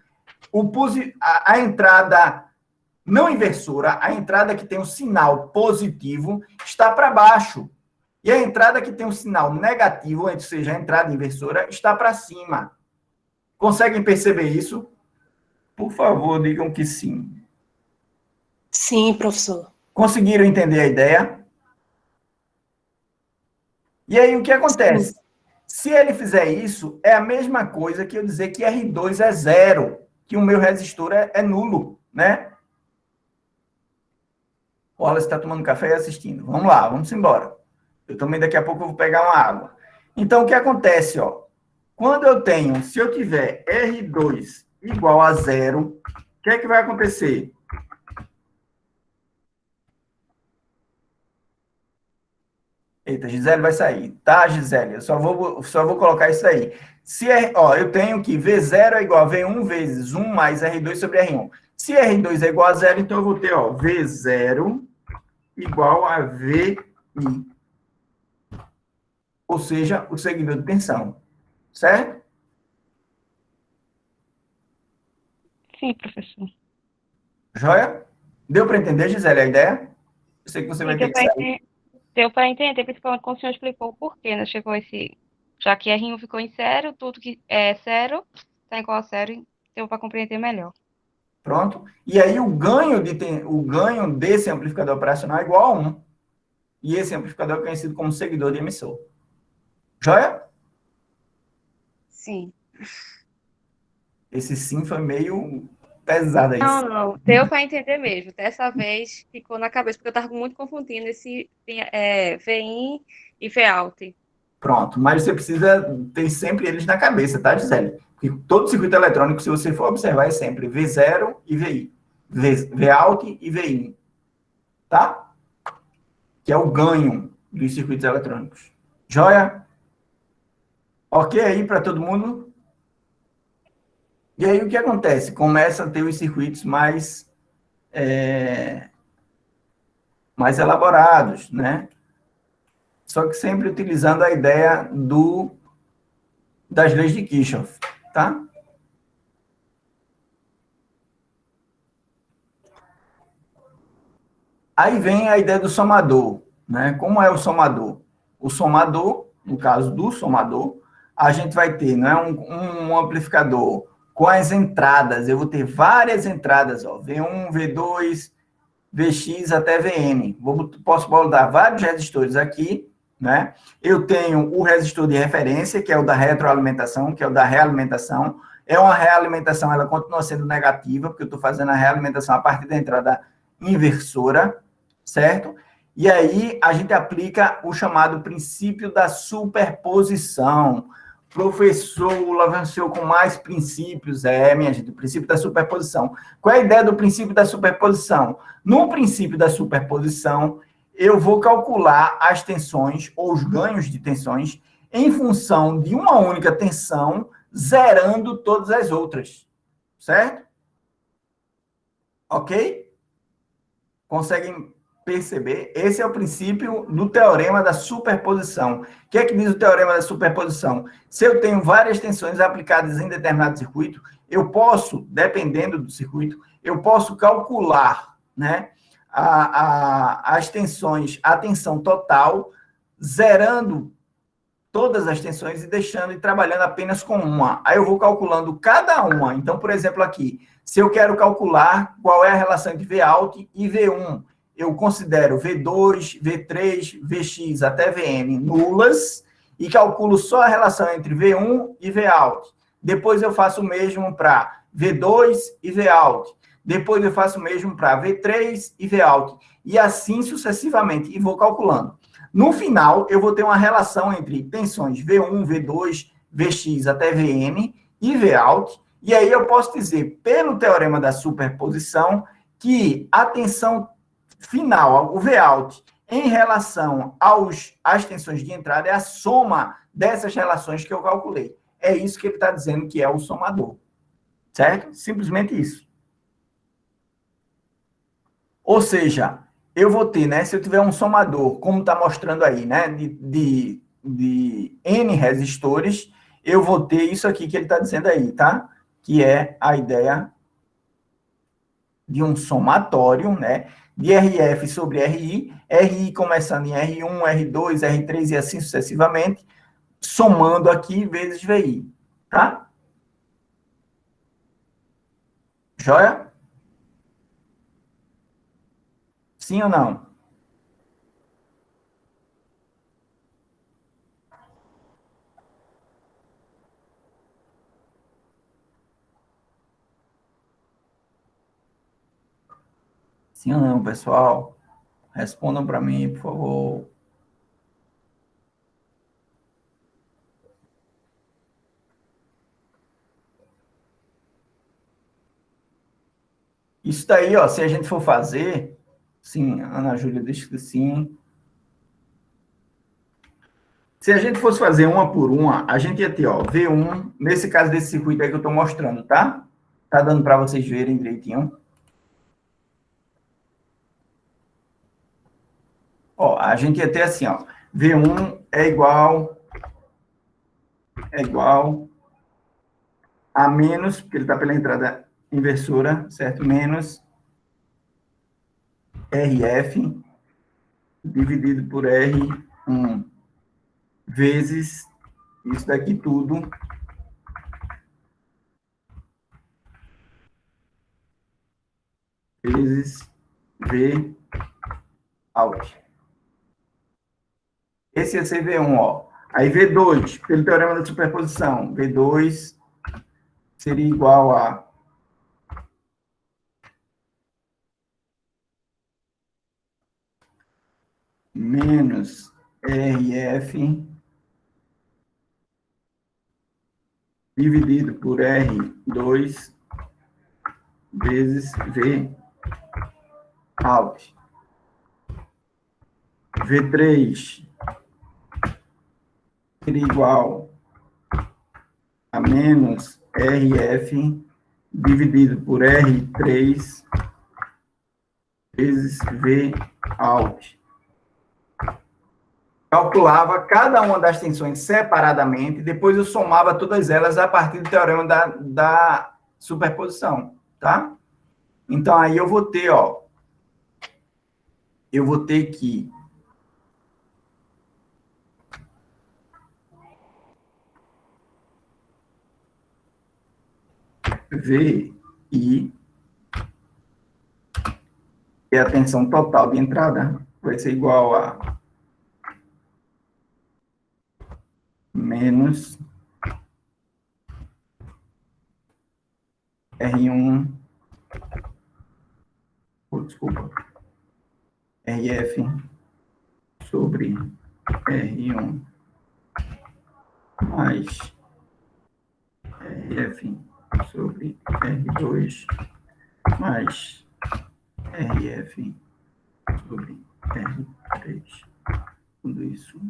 a entrada não inversora, a entrada que tem um sinal positivo, está para baixo. E a entrada que tem um sinal negativo, ou seja, a entrada inversora, está para cima. Conseguem perceber isso? Por favor, digam que sim. Sim, professor. Conseguiram entender a ideia? E aí, o que acontece? Sim. Se ele fizer isso, é a mesma coisa que eu dizer que R2 é 0, que o meu resistor é nulo, né? O Wallace está tomando café e assistindo. Vamos lá, vamos embora. Eu também, daqui a pouco, eu vou pegar uma água. Então, o que acontece, ó? Quando eu tenho, se eu tiver R2 igual a 0, o que é que vai acontecer? Eita, Gisele vai sair. Tá, Gisele, eu só vou colocar isso aí. Se eu tenho que V0 é igual a V1 vezes 1 mais R2 sobre R1. Se R2 é igual a zero, então eu vou ter, V0 igual a VI. Ou seja, o seguidor de tensão. Certo? Sim, professor. Joia? Deu para entender, Gisele, a ideia? Eu sei que você vai ter que sair. Deu para entender, principalmente quando o senhor explicou o porquê, né? Chegou já que R1 ficou em zero, tudo que é zero está igual a zero, deu para compreender melhor. Pronto. E aí o ganho desse amplificador operacional é igual a 1. E esse amplificador é conhecido como seguidor de emissor. Joia? Sim. Esse sim foi meio pesado aí. Não, deu para entender mesmo. Dessa vez ficou na cabeça, porque eu estava muito confundindo esse VIN e VOUT. Pronto. Mas você precisa ter sempre eles na cabeça, tá, Gisele? Porque todo circuito eletrônico, se você for observar, é sempre V0 e VI. Vout e VIN. Tá? Que é o ganho dos circuitos eletrônicos. Joia? Ok aí para todo mundo? E aí o que acontece? Começa a ter os circuitos mais elaborados, né? Só que sempre utilizando a ideia das leis de Kirchhoff, tá? Aí vem a ideia do somador, né? Como é o somador? O somador, no caso do somador, a gente vai ter, não é um amplificador com as entradas, eu vou ter várias entradas, V1, V2, Vx até Vn. Posso botar vários resistores aqui, né? Eu tenho o resistor de referência, que é o da retroalimentação, que é o da realimentação. É uma realimentação, ela continua sendo negativa, porque eu estou fazendo a realimentação a partir da entrada inversora, certo? E aí a gente aplica o chamado princípio da superposição. Professor, avançou com mais princípios. Minha gente, o princípio da superposição. Qual é a ideia do princípio da superposição? No princípio da superposição, eu vou calcular as tensões, ou os ganhos de tensões, em função de uma única tensão, zerando todas as outras. Certo? Ok? Conseguem perceber? Esse é o princípio do teorema da superposição. O que é que diz o teorema da superposição? Se eu tenho várias tensões aplicadas em determinado circuito, eu posso, dependendo do circuito, eu posso calcular, né, as tensões, a tensão total, zerando todas as tensões e deixando e trabalhando apenas com uma. Aí eu vou calculando cada uma. Então, por exemplo, aqui, se eu quero calcular qual é a relação entre Vout e V1, eu considero V2, V3, Vx até Vn nulas e calculo só a relação entre V1 e Vout. Depois eu faço o mesmo para V2 e Vout. Depois eu faço o mesmo para V3 e Vout. E assim sucessivamente. E vou calculando. No final, eu vou ter uma relação entre tensões V1, V2, Vx até Vn e Vout. E aí eu posso dizer, pelo teorema da superposição, que a tensão final, o Vout, em relação às tensões de entrada, é a soma dessas relações que eu calculei. É isso que ele está dizendo que é o somador. Certo? Simplesmente isso. Ou seja, eu vou ter, né, se eu tiver um somador, como está mostrando aí, né, de N resistores, eu vou ter isso aqui que ele está dizendo aí, tá? Que é a ideia de um somatório, né, de RF sobre RI, RI começando em R1, R2, R3 e assim sucessivamente, somando aqui vezes VI, tá? Joia? Sim ou não? Sim ou não, pessoal? Respondam para mim, por favor. Isso daí, ó, se a gente for fazer, sim, Ana Júlia disse que sim. Se a gente fosse fazer uma por uma, a gente ia ter, ó, V1, nesse caso desse circuito aí que eu estou mostrando, tá? Tá dando para vocês verem direitinho. Ó, a gente ia ter assim, ó, V1 é igual a menos, porque ele está pela entrada inversora, certo? Menos RF dividido por R1 vezes isso daqui tudo vezes V out. Esse ia ser V1, ó. Aí V2, pelo teorema da superposição, V2 seria igual a menos RF dividido por R2 vezes V out. V3 seria igual a menos RF dividido por R3 vezes V out. Calculava cada uma das tensões separadamente, depois eu somava todas elas a partir do teorema da superposição, tá? Então, aí eu vou ter, ó, eu vou ter que VI e a tensão total de entrada vai ser igual a menos R1, desculpa, RF sobre R1 mais RF sobre R2 mais RF sobre R3. Tudo isso.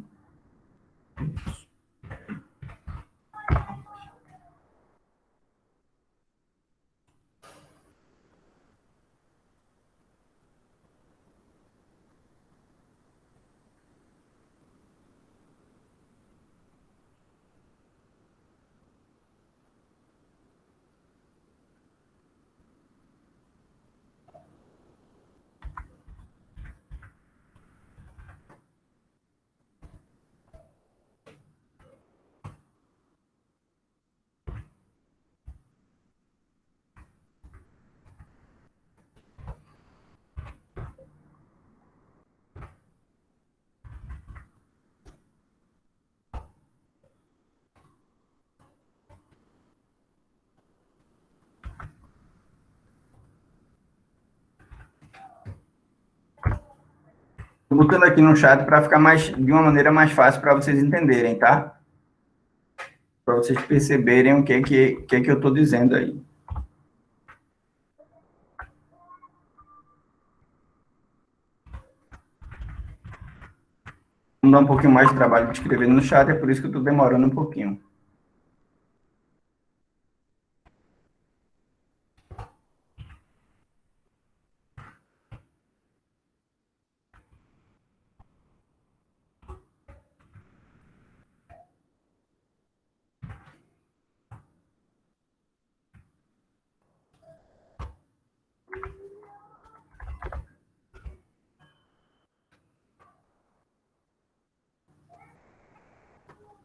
Estou botando aqui no chat para ficar de uma maneira mais fácil para vocês entenderem, tá? Para vocês perceberem o que é que eu estou dizendo aí. Vamos dar um pouquinho mais de trabalho de escrever no chat, é por isso que eu estou demorando um pouquinho.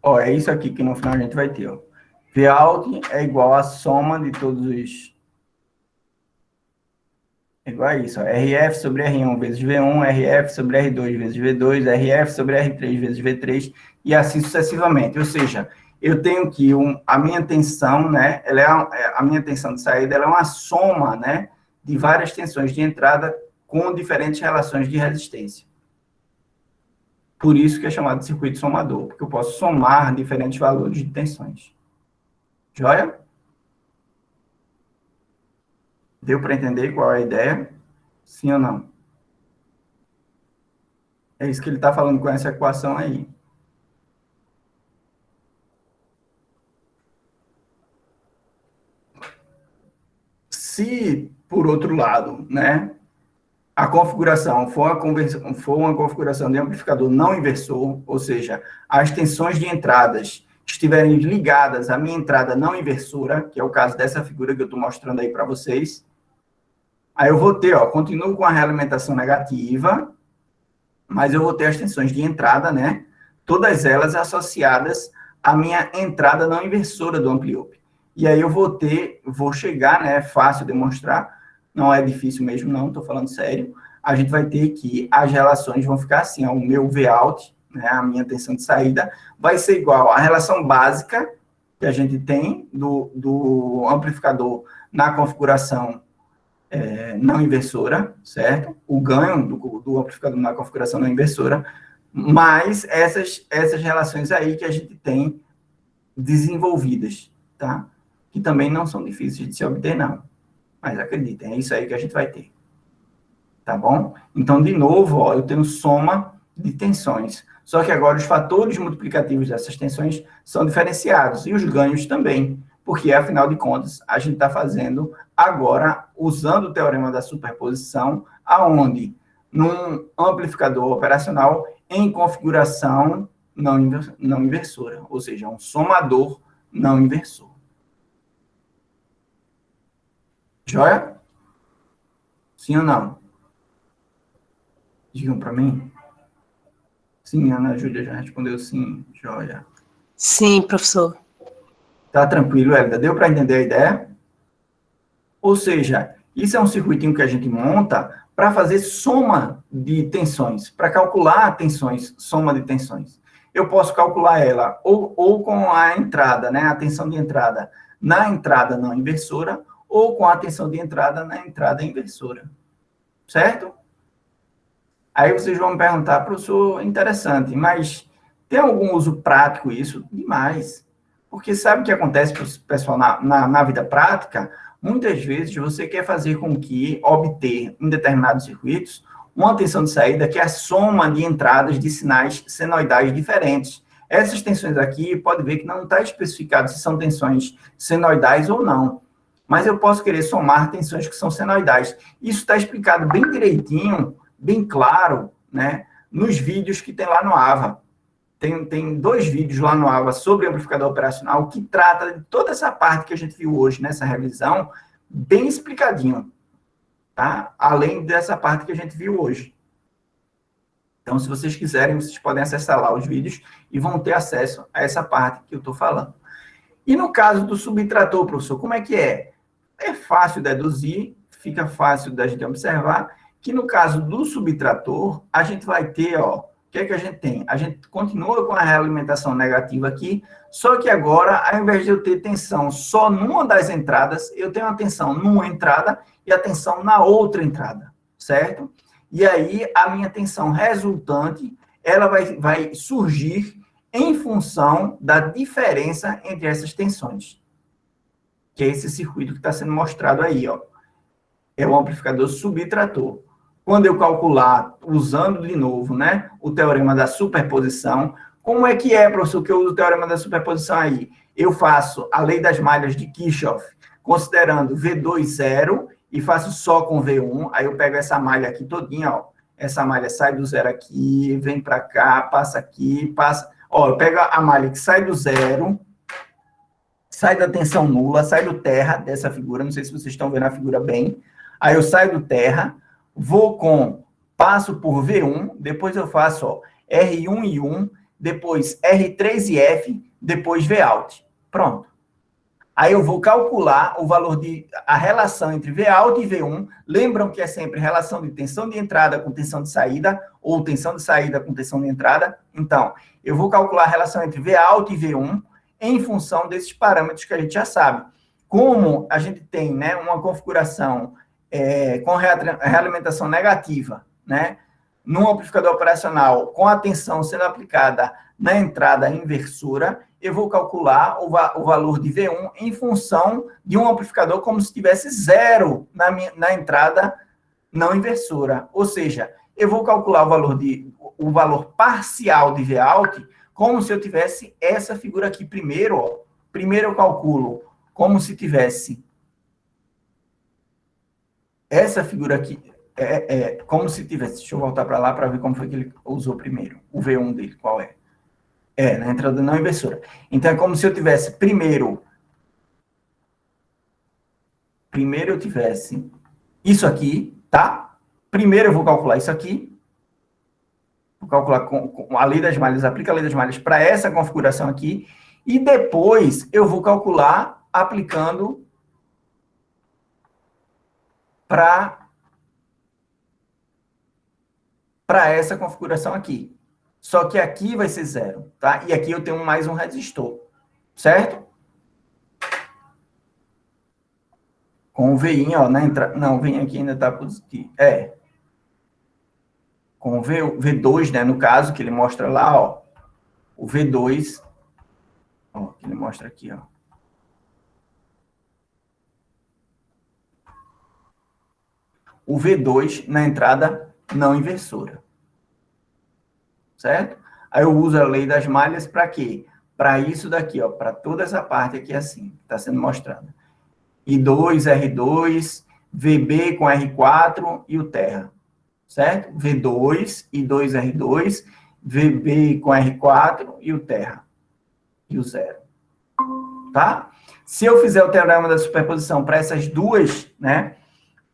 Ó, é isso aqui que no final a gente vai ter, ó. V out é igual a soma de todos os... É igual a isso, ó. RF sobre R1 vezes V1, RF sobre R2 vezes V2, RF sobre R3 vezes V3, e assim sucessivamente. Ou seja, eu tenho que a minha tensão, né, a minha tensão de saída, ela é uma soma, né, de várias tensões de entrada com diferentes relações de resistência. Por isso que é chamado de circuito somador, porque eu posso somar diferentes valores de tensões. Joia? Deu para entender qual é a ideia? Sim ou não? É isso que ele está falando com essa equação aí. Se, por outro lado, né, a configuração for uma configuração de amplificador não inversor, ou seja, as tensões de entradas estiverem ligadas à minha entrada não inversora, que é o caso dessa figura que eu estou mostrando aí para vocês, aí eu vou ter, continuo com a realimentação negativa, mas eu vou ter as tensões de entrada, né? Todas elas associadas à minha entrada não inversora do ampliop. E aí eu vou chegar, né? É fácil demonstrar, não é difícil mesmo, não, estou falando sério. A gente vai ter que as relações vão ficar assim, o meu Vout, né? A minha tensão de saída, vai ser igual à relação básica que a gente tem do amplificador na configuração não inversora, certo? O ganho do amplificador na configuração não inversora, mais essas relações aí que a gente tem desenvolvidas, tá? Que também não são difíceis de se obter, não. Mas acreditem, é isso aí que a gente vai ter. Tá bom? Então, de novo, eu tenho soma de tensões. Só que agora os fatores multiplicativos dessas tensões são diferenciados, e os ganhos também, porque, afinal de contas, a gente está fazendo agora, usando o teorema da superposição, aonde? Num amplificador operacional em configuração não inversora, ou seja, um somador não inversor. Joia? Sim ou não? Digam para mim. Sim, Ana Júlia já respondeu sim. Joia. Sim, professor. Tá tranquilo, Hélida? Deu para entender a ideia? Ou seja, isso é um circuitinho que a gente monta para fazer soma de tensões, para calcular tensões, soma de tensões. Eu posso calcular ela ou com a entrada, né, a tensão de entrada na entrada não inversora, ou com a tensão de entrada na entrada inversora. Certo? Aí vocês vão me perguntar, professor, interessante, mas tem algum uso prático isso? Demais. Porque sabe o que acontece, pessoal, na vida prática? Muitas vezes você quer fazer com que obter, em determinados circuitos, uma tensão de saída que é a soma de entradas de sinais senoidais diferentes. Essas tensões aqui, pode ver que não está especificado se são tensões senoidais ou não. Mas eu posso querer somar tensões que são senoidais. Isso está explicado bem direitinho, bem claro, né, nos vídeos que tem lá no AVA. Tem 2 vídeos lá no AVA sobre amplificador operacional que trata de toda essa parte que a gente viu hoje nessa revisão, bem explicadinho, tá? Além dessa parte que a gente viu hoje. Então, se vocês quiserem, vocês podem acessar lá os vídeos e vão ter acesso a essa parte que eu estou falando. E no caso do subtrator, professor, como é que é? É fácil deduzir, fica fácil da gente observar, que no caso do subtrator, a gente vai ter, o que é que a gente tem? A gente continua com a realimentação negativa aqui, só que agora, ao invés de eu ter tensão só numa das entradas, eu tenho a tensão numa entrada e a tensão na outra entrada, certo? E aí, a minha tensão resultante, ela vai surgir em função da diferença entre essas tensões. Que é esse circuito que está sendo mostrado aí, É o amplificador subtrator. Quando eu calcular, usando de novo, né, o teorema da superposição, como é que é, professor, que eu uso o teorema da superposição aí? Eu faço a lei das malhas de Kirchhoff, considerando V2 zero, e faço só com V1, aí eu pego essa malha aqui todinha, essa malha sai do zero aqui, vem para cá, passa aqui, passa... eu pego a malha que sai do zero, sai da tensão nula, sai do terra, dessa figura, não sei se vocês estão vendo a figura bem, aí eu saio do terra, passo por V1, depois eu faço R1 e 1, depois R3 e F, depois Vout. Pronto. Aí eu vou calcular o valor a relação entre Vout e V1. Lembram que é sempre relação de tensão de entrada com tensão de saída, ou tensão de saída com tensão de entrada. Então, eu vou calcular a relação entre Vout e V1 em função desses parâmetros que a gente já sabe. Como a gente tem, né, uma configuração com realimentação negativa, né, num amplificador operacional com a tensão sendo aplicada na entrada inversora, eu vou calcular o valor de V1 em função de um amplificador como se tivesse zero na entrada não inversora. Ou seja, eu vou calcular o valor parcial de Vout como se eu tivesse essa figura aqui primeiro. Primeiro eu calculo como se tivesse essa figura aqui é como se tivesse... Deixa eu voltar para lá para ver como foi que ele usou primeiro. O V1 dele, qual é? Na entrada não inversora. Então, é como se eu tivesse primeiro eu tivesse isso aqui, tá? Primeiro eu vou calcular isso aqui. Vou calcular com a lei das malhas, aplica a lei das malhas para essa configuração aqui. E depois eu vou calcular aplicando para essa configuração aqui. Só que aqui vai ser 0, tá? E aqui eu tenho mais um resistor, certo? Com o VIN, ó, na entrada... Não, o VIN aqui ainda está positivo. Com o V2, né, no caso, que ele mostra lá, ó. O V2, ó, que ele mostra aqui, ó. O V2 na entrada não inversora. Certo? Aí eu uso a lei das malhas para quê? Para isso daqui, ó, para toda essa parte aqui assim, está sendo mostrada. I2, R2, VB com R4 e o terra. Certo? V2, I2, R2, VB com R4 e o terra. E o 0. Tá? Se eu fizer o teorema da superposição para essas duas, né?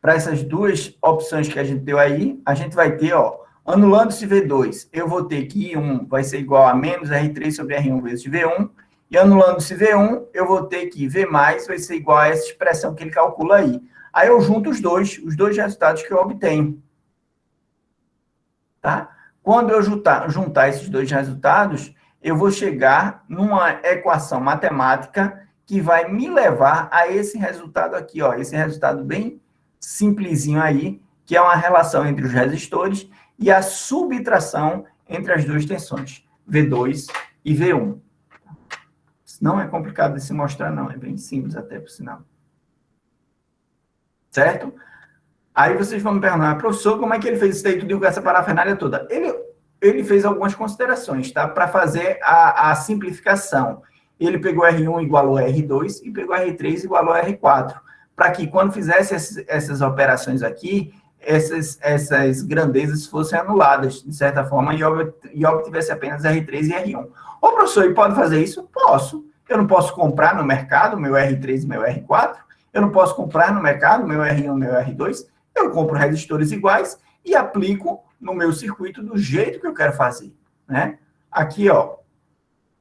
Para essas duas opções que a gente deu aí, a gente vai ter, ó, anulando-se V2, eu vou ter que I1 vai ser igual a menos R3 sobre R1 vezes V1, e anulando-se V1, eu vou ter que V mais vai ser igual a essa expressão que ele calcula aí. Aí eu junto os dois resultados que eu obtenho. Tá? Quando eu juntar esses dois resultados, eu vou chegar numa equação matemática que vai me levar a esse resultado aqui, ó, esse resultado bem simplesinho aí, que é uma relação entre os resistores e a subtração entre as duas tensões, V2 e V1. Isso não é complicado de se mostrar, não. É bem simples até, por sinal. Certo? Aí vocês vão me perguntar, professor, como é que ele fez isso aí tudo com essa parafernália toda? Ele fez algumas considerações, tá? Para fazer a simplificação. Ele pegou R1 igual a R2 e pegou R3 igual a R4. Para que, quando fizesse essas operações aqui, essas grandezas fossem anuladas, de certa forma, e obtivesse apenas R3 e R1. Ô, professor, e pode fazer isso? Posso. Eu não posso comprar no mercado meu R3 e meu R4? Eu não posso comprar no mercado meu R1 e meu R2? Eu compro resistores iguais e aplico no meu circuito do jeito que eu quero fazer, né? Aqui, ó,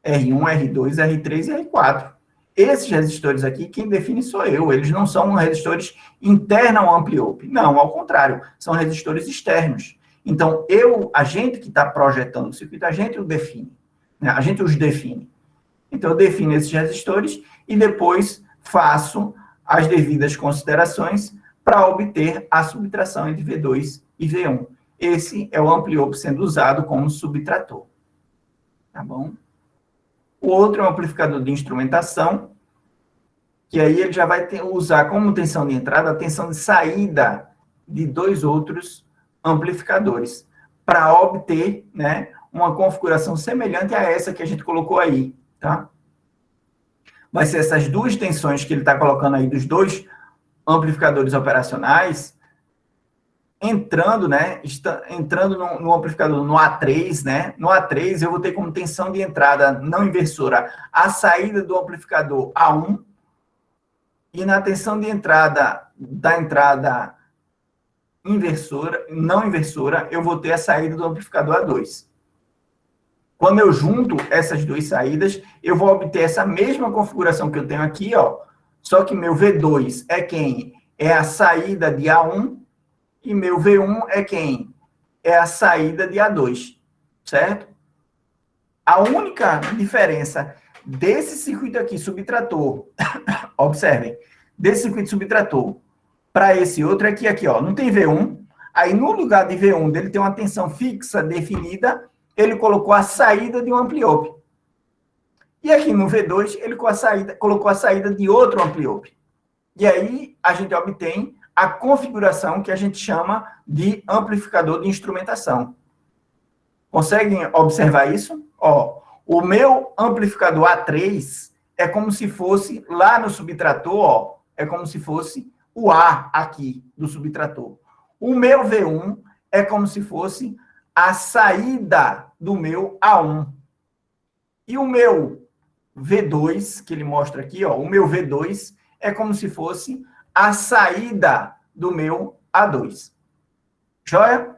R1, R2, R3 e R4. Esses resistores aqui, quem define sou eu. Eles não são resistores internos ao ampli-op. Não, ao contrário. São resistores externos. Então, a gente que está projetando o circuito, a gente o define. Né? A gente os define. Então, eu defino esses resistores e depois faço as devidas considerações para obter a subtração entre V2 e V1. Esse é o ampli-op sendo usado como subtrator. Tá bom? O outro é um amplificador de instrumentação, que aí ele já vai usar como tensão de entrada a tensão de saída de dois outros amplificadores, para obter, né, uma configuração semelhante a essa que a gente colocou aí, tá? Vai ser essas duas tensões que ele está colocando aí dos dois amplificadores operacionais, entrando no amplificador no A3, né? No A3 eu vou ter como tensão de entrada não inversora a saída do amplificador A1 e na tensão de entrada da entrada inversora, não inversora, eu vou ter a saída do amplificador A2. Quando eu junto essas duas saídas, eu vou obter essa mesma configuração que eu tenho aqui, ó. Só que meu V2 é quem? É a saída de A1 e meu V1 é quem? É a saída de A2, certo? A única diferença desse circuito aqui, subtrator, observem, desse circuito subtrator para esse outro é que aqui, ó, não tem V1, aí no lugar de V1 dele tem uma tensão fixa definida, ele colocou a saída de um ampli-op. E aqui no V2 ele colocou a saída de outro ampli-op. E aí a gente obtém a configuração que a gente chama de amplificador de instrumentação. Conseguem observar isso? Ó, o meu amplificador A3 é como se fosse, lá no subtrator, ó, é como se fosse o A aqui do subtrator. O meu V1 é como se fosse a saída do meu A1. E o meu V2, que ele mostra aqui, ó, o meu V2 é como se fosse a saída do meu A2. Joia?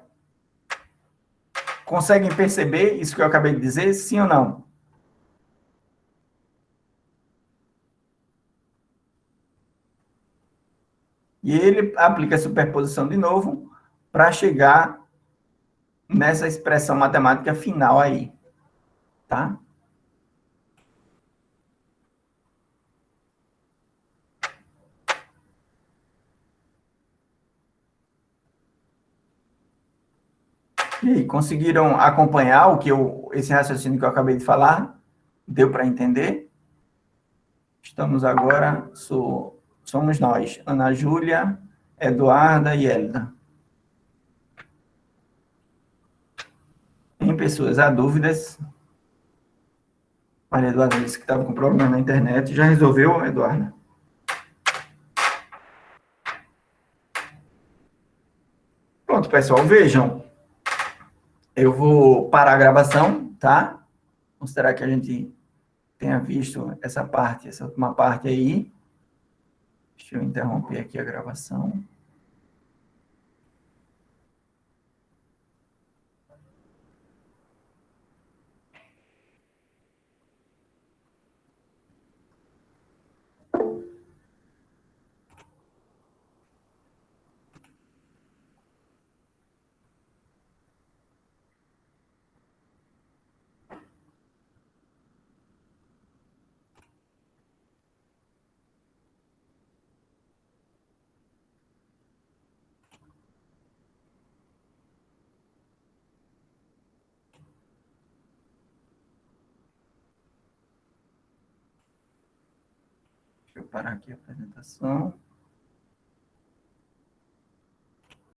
Conseguem perceber isso que eu acabei de dizer? Sim ou não? E ele aplica a superposição de novo para chegar nessa expressão matemática final aí. Tá? E aí, conseguiram acompanhar esse raciocínio que eu acabei de falar? Deu para entender? Estamos agora, somos nós, Ana Júlia, Eduarda e Elda. Tem pessoas, há dúvidas? Maria Eduarda disse que estava com problema na internet. Já resolveu, Eduarda? Pronto, pessoal, vejam. Eu vou parar a gravação, tá? Considerar que a gente tenha visto essa parte, essa última parte aí. Deixa eu interromper aqui a gravação. Deixa eu parar aqui a apresentação.